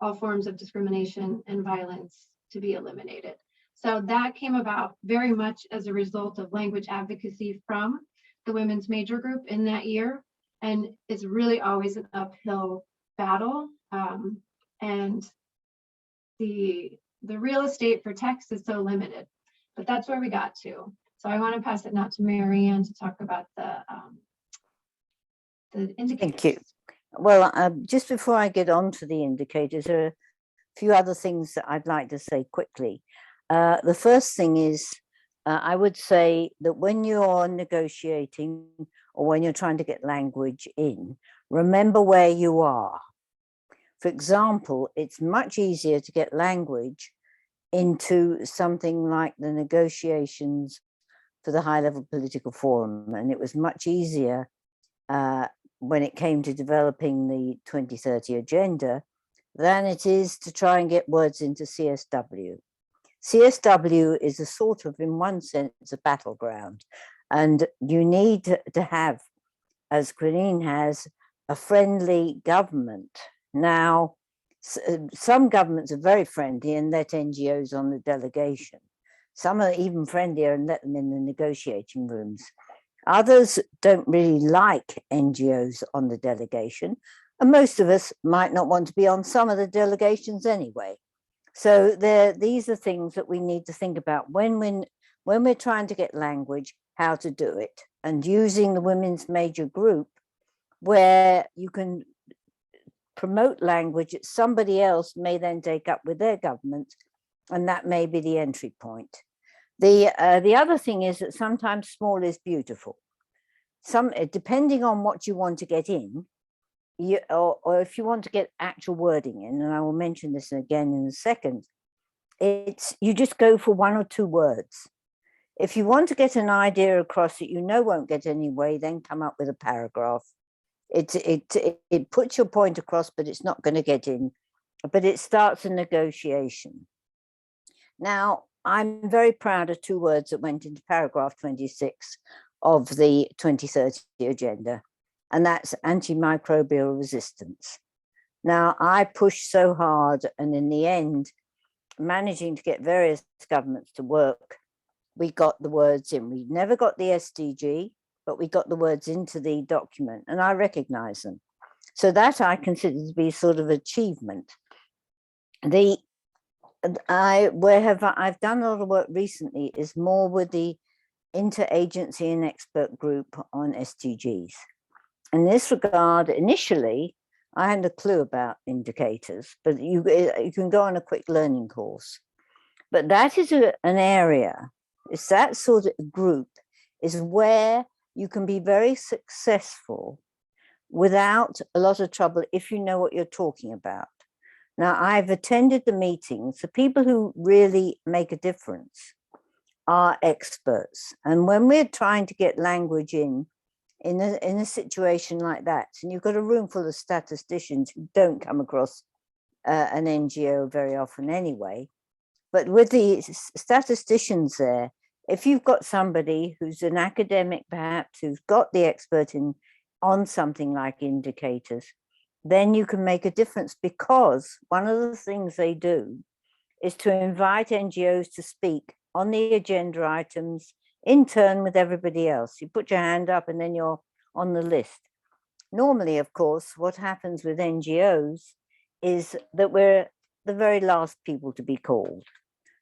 all forms of discrimination and violence to be eliminated. So that came about very much as a result of language advocacy from the women's major group in that year. And it's really always an uphill battle. And the real estate for text is so limited, but that's where we got to. So I want to pass it now to Marianne to talk about the indicators. Thank you. Well, just before I get on to the indicators, there are a few other things that I'd like to say quickly. The first thing is, I would say that when you're negotiating or when you're trying to get language in, remember where you are. For example, it's much easier to get language into something like the negotiations for the high-level political forum, and it was much easier when it came to developing the 2030 agenda than it is to try and get words into CSW. CSW is a sort of, in one sense, a battleground, and you need to have, as Quirine has, a friendly government. Now, some governments are very friendly and let NGOs on the delegation. Some are even friendlier and let them in the negotiating rooms. Others don't really like NGOs on the delegation, and most of us might not want to be on some of the delegations anyway. So these are things that we need to think about when we're trying to get language, how to do it, and using the women's major group where you can promote language that somebody else may then take up with their government, and that may be the entry point. The other thing is that sometimes small is beautiful. Depending on what you want to get in, or if you want to get actual wording in, and I will mention this again in a second, you just go for one or two words. If you want to get an idea across that you know won't get anyway, then come up with a paragraph. It puts your point across, but it's not going to get in, but it starts a negotiation. Now, I'm very proud of two words that went into paragraph 26 of the 2030 agenda, and that's antimicrobial resistance. Now, I pushed so hard, and in the end, managing to get various governments to work, we got the words in. We never got the SDG, but we got the words into the document, and I recognize them. So that I consider to be sort of achievement. I've done a lot of work recently is more with the interagency and expert group on SDGs. In this regard, initially, I hadn't a clue about indicators, but you can go on a quick learning course. But that is an area, it's that sort of group is where you can be very successful without a lot of trouble if you know what you're talking about. Now, I've attended the meetings. The people who really make a difference are experts. And when we're trying to get language in a situation like that, and you've got a room full of statisticians who don't come across an NGO very often anyway, but with the statisticians there, if you've got somebody who's an academic, perhaps, who's got the expert on something like indicators, then you can make a difference, because one of the things they do is to invite NGOs to speak on the agenda items in turn with everybody else. You put your hand up and then you're on the list. normally, of course, what happens with NGOs is that we're the very last people to be called.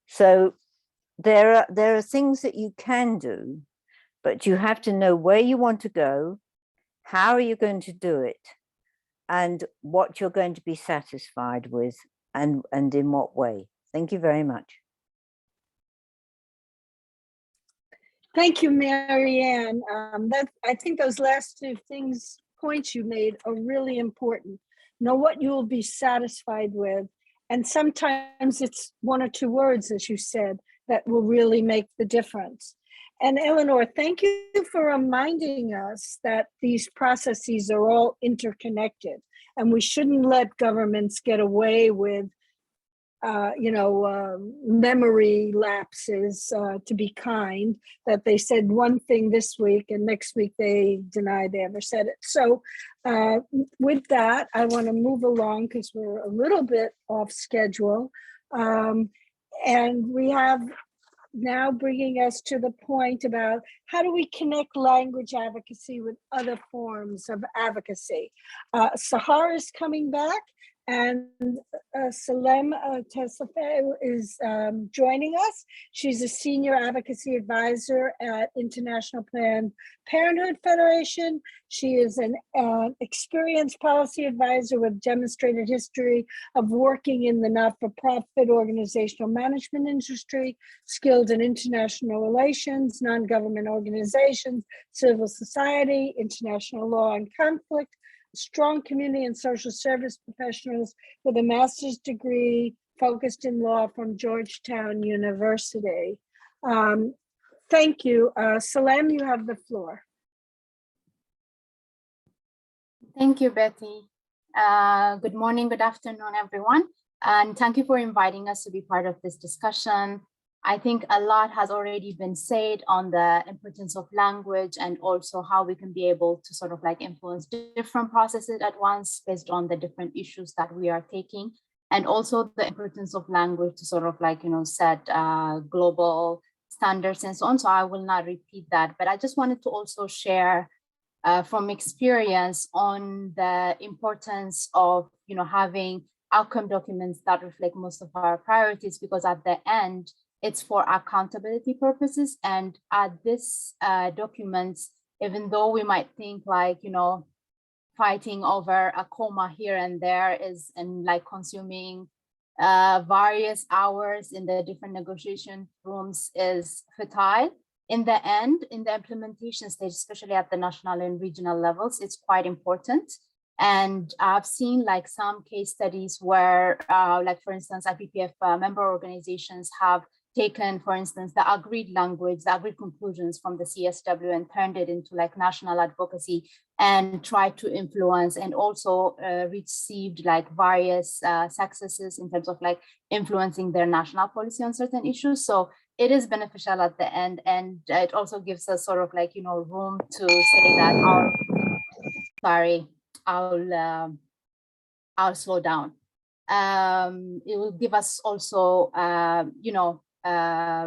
So there are things that you can do, but you have to know where you want to go, how are you going to do it, and what you're going to be satisfied with, and in what way. Thank you very much. Thank you, Marianne. I think those last two points you made are really important. Know what you will be satisfied with. And sometimes it's one or two words, as you said, that will really make the difference. And Eleanor, thank you for reminding us that these processes are all interconnected, and we shouldn't let governments get away with memory lapses, to be kind, that they said one thing this week and next week they deny they ever said it. So with that, I want to move along because we're a little bit off schedule. And we have now bringing us to the point about how do we connect language advocacy with other forms of advocacy. Sahar is coming back, and Tesfaye is joining us. She's a senior advocacy advisor at International Planned Parenthood Federation. She is an experienced policy advisor with demonstrated history of working in the not-for-profit organizational management industry, skilled in international relations, non-government organizations, civil society, international law and conflict, strong community and social service professionals with a master's degree focused in law from Georgetown University. Thank you. Salam, you have the floor. Thank you, Bette. Good morning, good afternoon, everyone. And thank you for inviting us to be part of this discussion. I think a lot has already been said on the importance of language and also how we can be able to sort of like influence different processes at once based on the different issues that we are taking. And also the importance of language to sort of like, set global standards and so on. So I will not repeat that, but I just wanted to also share from experience on the importance of, having outcome documents that reflect most of our priorities, because at the end, it's for accountability purposes. And at this documents, even though we might think like, fighting over a comma here and there is and like consuming various hours in the different negotiation rooms is futile. In the end, in the implementation stage, especially at the national and regional levels, it's quite important. And I've seen like some case studies where, like for instance, IPPF member organizations have taken, for instance, the agreed language, the agreed conclusions from the CSW and turned it into like national advocacy and tried to influence, and also received like various successes in terms of like influencing their national policy on certain issues. So it is beneficial at the end, and it also gives us sort of like, room to say that I'll slow down. It will give us also,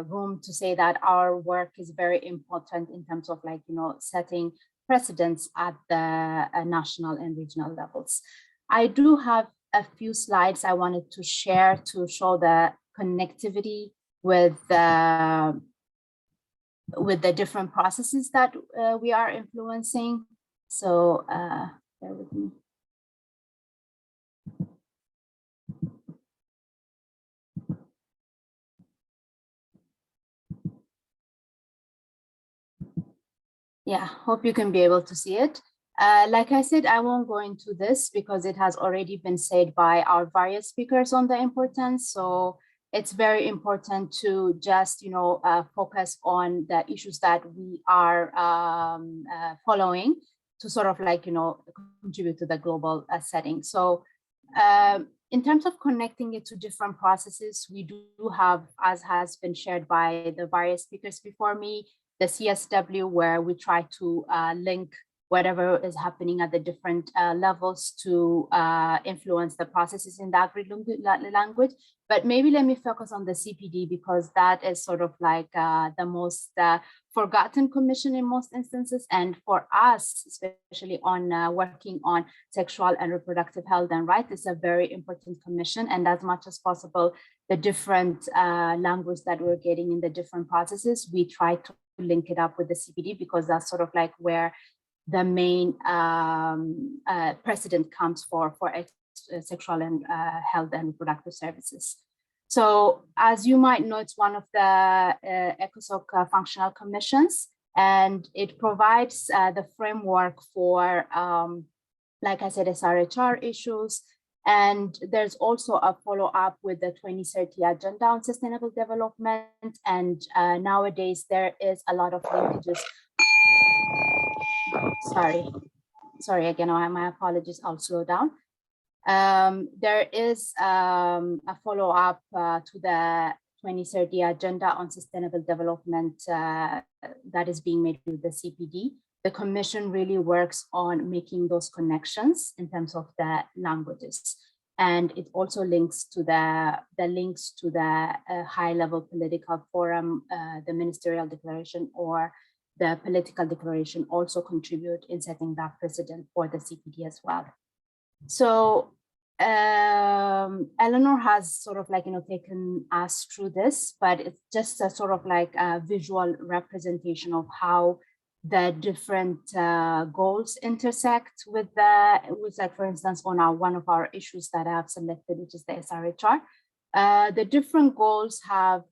room to say that our work is very important in terms of like, setting precedents at the national and regional levels. I do have a few slides I wanted to share to show the connectivity with the different processes that we are influencing. So bear with me. Yeah, hope you can be able to see it. Like I said, I won't go into this because it has already been said by our various speakers on the importance. So it's very important to just, focus on the issues that we are following to sort of like, contribute to the global setting. So in terms of connecting it to different processes, we do have, as has been shared by the various speakers before me, the CSW, where we try to link whatever is happening at the different levels to influence the processes in the agreed language. But maybe let me focus on the CPD because that is sort of like the most forgotten commission in most instances. And for us, especially on working on sexual and reproductive health and rights, it's a very important commission. And as much as possible, the different language that we're getting in the different processes, we try to link it up with the CPD because that's sort of like where the main precedent comes for sexual and health and reproductive services. So as you might know, it's one of the ECOSOC functional commissions, and it provides the framework for, like I said, SRHR issues. And there's also a follow-up with the 2030 Agenda on Sustainable Development. And nowadays there is a lot of linkages. Sorry again, my apologies, I'll slow down. There is a follow-up to the 2030 Agenda on Sustainable Development that is being made with the CPD. The Commission really works on making those connections in terms of the languages. And it also links to the high-level political forum, the ministerial declaration or the political declaration also contribute in setting that precedent for the CPD as well. So Eleanor has sort of like, taken us through this, but it's just a sort of like a visual representation of how the different goals intersect with like, for instance, on one of our issues that I have selected, which is the SRHR. The different goals have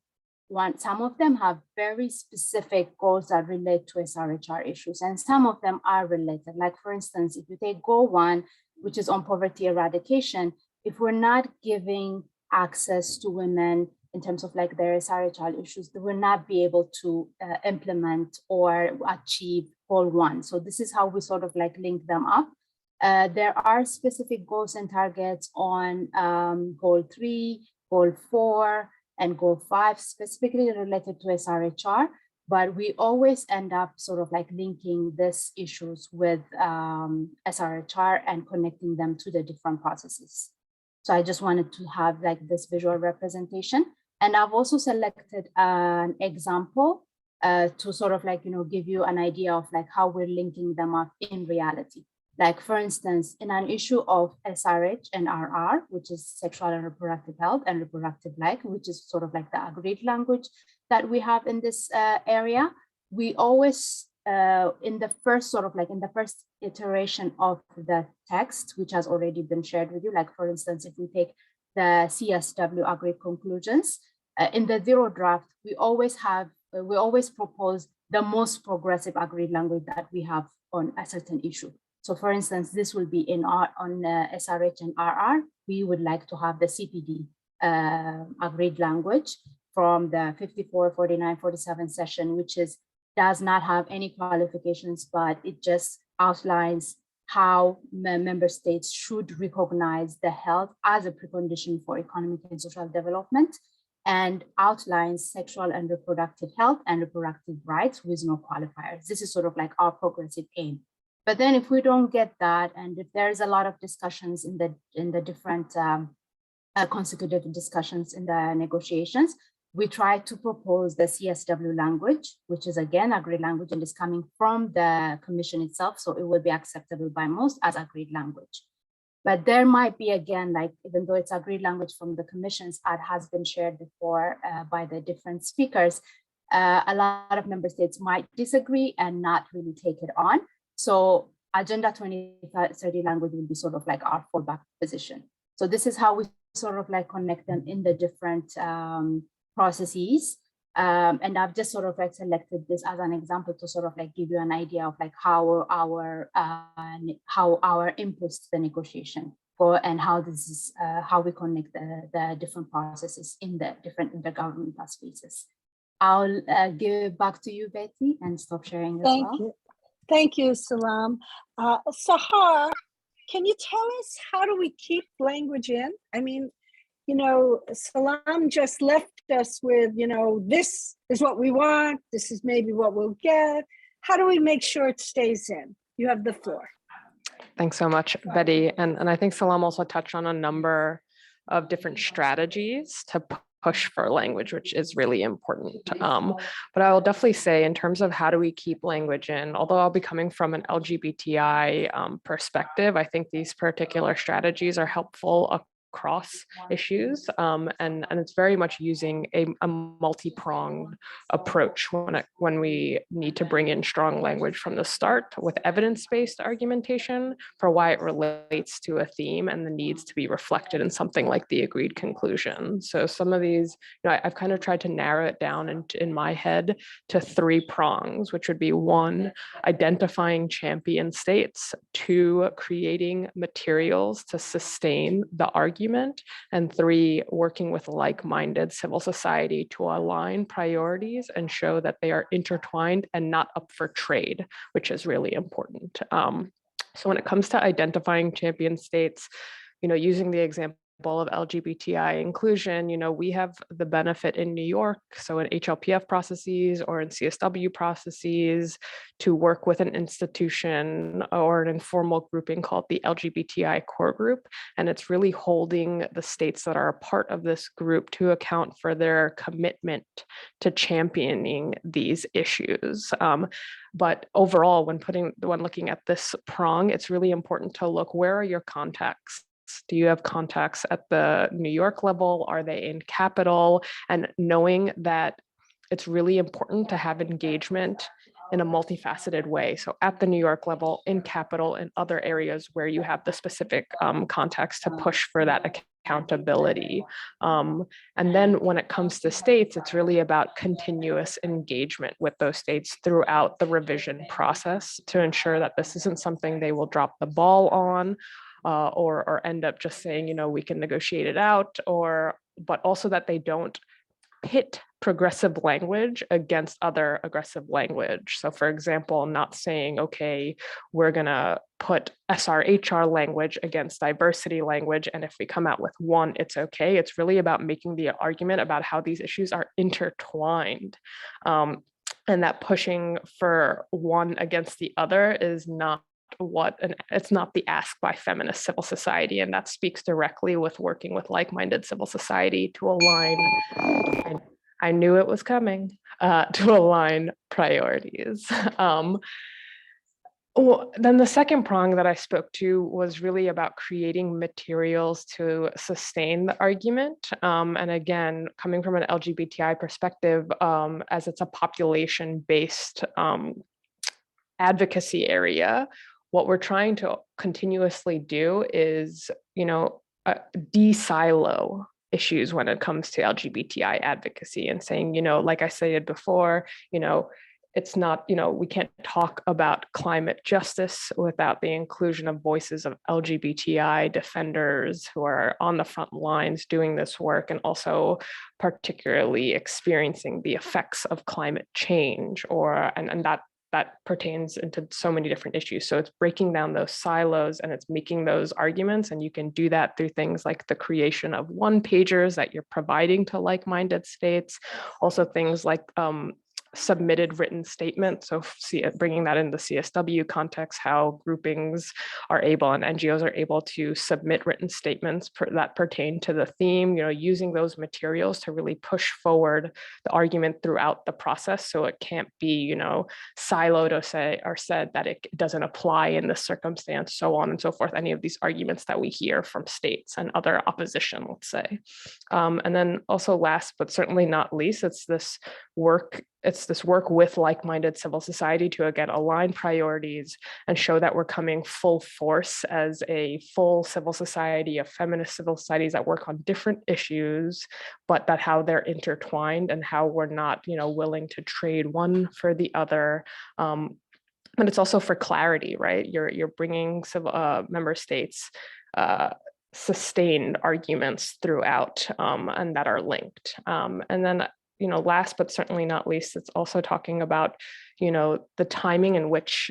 some of them have very specific goals that relate to SRHR issues, and some of them are related. Like, for instance, if you take goal 1, which is on poverty eradication, if we're not giving access to women in terms of like their SRHR issues, they will not be able to implement or achieve goal 1. So this is how we sort of like link them up. There are specific goals and targets on goal 3, goal 4, and goal 5, specifically related to SRHR, but we always end up sort of like linking these issues with SRHR and connecting them to the different processes. So I just wanted to have like this visual representation. And I've also selected an example to sort of like, give you an idea of like how we're linking them up in reality. Like, for instance, in an issue of SRH and RR, which is sexual and reproductive health and reproductive life, which is sort of like the agreed language that we have in this area, we always, in the first iteration of the text, which has already been shared with you, like, for instance, if we take the CSW agreed conclusions, in the 0 draft, we always propose the most progressive agreed language that we have on a certain issue. So for instance, this will be on SRH and RR. We would like to have the CPD agreed language from the 54, 49, 47 session, which does not have any qualifications, but it just outlines how member states should recognize the health as a precondition for economic and social development, and outlines sexual and reproductive health and reproductive rights with no qualifiers. This is sort of like our progressive aim. But then if we don't get that, and if there's a lot of discussions in the different consecutive discussions in the negotiations, we try to propose the CSW language, which is again agreed language and is coming from the Commission itself. So it will be acceptable by most as agreed language. But there might be, again, like, even though it's agreed language from the commissions, as has been shared before by the different speakers, a lot of member states might disagree and not really take it on. So Agenda 2030 language will be sort of like our fallback position. So this is how we sort of like connect them in the different processes. And I've just sort of like selected this as an example to sort of like give you an idea of like how our inputs to the negotiation go, and how this is how we connect the different processes in the different intergovernmental spaces. I'll give it back to you, Bette, and stop sharing as well. Thank you. Thank you, Salam. Sahar, can you tell us how do we keep language in? I mean, Salam just left us with, this is what we want. This is maybe what we'll get. How do we make sure it stays in? You have the floor. Thanks so much, Bette. And I think Salam also touched on a number of different strategies to push for language, which is really important. But I will definitely say in terms of how do we keep language in, although I'll be coming from an LGBTI perspective, I think these particular strategies are helpful across issues, and it's very much using a multi-pronged approach when we need to bring in strong language from the start with evidence-based argumentation for why it relates to a theme and the needs to be reflected in something like the agreed conclusion. So some of these, I've kind of tried to narrow it down in my head to 3 prongs, which would be 1, identifying champion states, 2, creating materials to sustain the argument, and 3, working with like-minded civil society to align priorities and show that they are intertwined and not up for trade, which is really important. So when it comes to identifying champion states, using the example of LGBTI inclusion, we have the benefit in New York, so in HLPF processes or in CSW processes, to work with an institution or an informal grouping called the LGBTI core group. And it's really holding the states that are a part of this group to account for their commitment to championing these issues. But overall, when looking at this prong, it's really important to look, where are your contacts? Do you have contacts at the New York level? Are they in capital? And knowing that it's really important to have engagement in a multifaceted way. So at the New York level, in capital, in other areas where you have the specific contacts to push for that accountability. And then when it comes to states, it's really about continuous engagement with those states throughout the revision process to ensure that this isn't something they will drop the ball on, or end up just saying, we can negotiate it out, but also that they don't pit progressive language against other aggressive language. So for example, not saying, okay, we're gonna put SRHR language against diversity language, and if we come out with one, it's okay. It's really about making the argument about how these issues are intertwined. And that pushing for one against the other is not it's not the ask by feminist civil society, and that speaks directly with working with like-minded civil society to align, and I knew it was coming, to align priorities. Then the second prong that I spoke to was really about creating materials to sustain the argument. And again, coming from an LGBTI perspective, as it's a population-based advocacy area, what we're trying to continuously do is, de-silo issues when it comes to LGBTI advocacy, and saying, like I said before, it's not, we can't talk about climate justice without the inclusion of voices of LGBTI defenders who are on the front lines doing this work, and also particularly experiencing the effects of climate change, and that pertains into so many different issues. So it's breaking down those silos and it's making those arguments. And you can do that through things like the creation of one-pagers that you're providing to like-minded states. Also things like submitted written statements. So bringing that in the CSW context, how groupings are able and NGOs are able to submit written statements that pertain to the theme, using those materials to really push forward the argument throughout the process. So it can't be, siloed or said that it doesn't apply in this circumstance, so on and so forth, any of these arguments that we hear from states and other opposition, let's say. And then also last, but certainly not least, it's this work with like-minded civil society to, again, align priorities and show that we're coming full force as a full civil society of feminist civil societies that work on different issues, but that how they're intertwined and how we're not, willing to trade one for the other. But it's also for clarity, right? You're bringing member states sustained arguments throughout, and that are linked. And then last but certainly not least, it's also talking about, the timing in which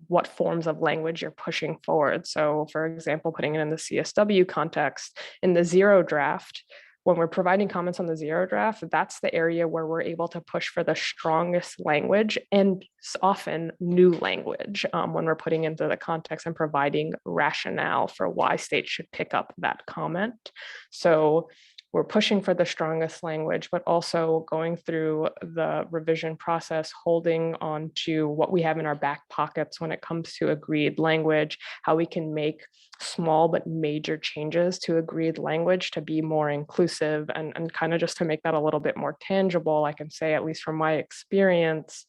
what forms of language you're pushing forward. So for example, putting it in the CSW context, in the zero draft, when we're providing comments on the zero draft, that's the area where we're able to push for the strongest language, and often new language when we're putting into the context and providing rationale for why states should pick up that comment. So we're pushing for the strongest language, but also going through the revision process, holding on to what we have in our back pockets when it comes to agreed language, how we can make small but major changes to agreed language to be more inclusive, and kind of just to make that a little bit more tangible. I can say, at least from my experience,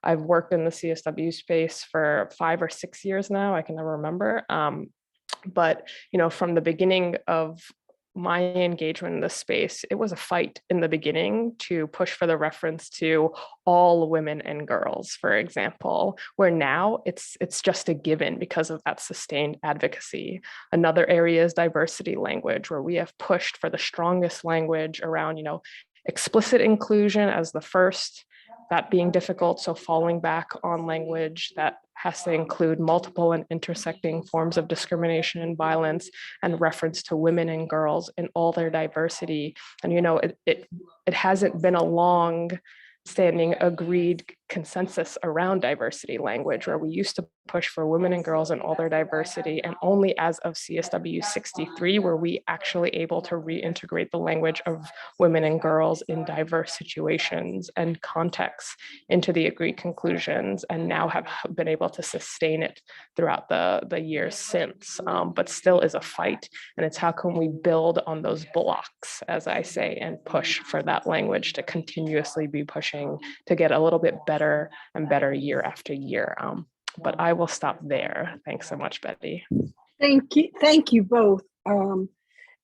I've worked in the CSW space for 5 or 6 years now, I can never remember. But from the beginning of my engagement in this space, it was a fight in the beginning to push for the reference to all women and girls, for example, where now it's just a given because of that sustained advocacy. Another area is diversity language, where we have pushed for the strongest language around, explicit inclusion as the first, that being difficult. So falling back on language that has to include multiple and intersecting forms of discrimination and violence, and reference to women and girls in all their diversity. And, it hasn't been a long standing agreed consensus around diversity language, where we used to push for women and girls in all their diversity, and only as of CSW 63 were we actually able to reintegrate the language of women and girls in diverse situations and contexts into the agreed conclusions, and now have been able to sustain it throughout the years since, but still is a fight. And it's how can we build on those blocks, as I say, and push for that language to continuously be pushing to get a little bit better and better year after year. But I will stop there. Thanks so much, Bette. Thank you both.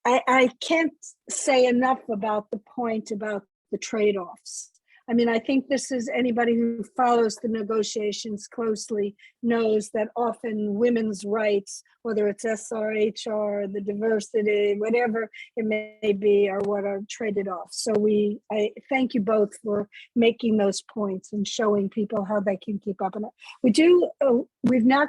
I can't say enough about the point about the trade-offs. I mean, I think this is, anybody who follows the negotiations closely knows that often women's rights, whether it's SRHR, the diversity, whatever it may be, are what are traded off. So I thank you both for making those points and showing people how they can keep up. And we've now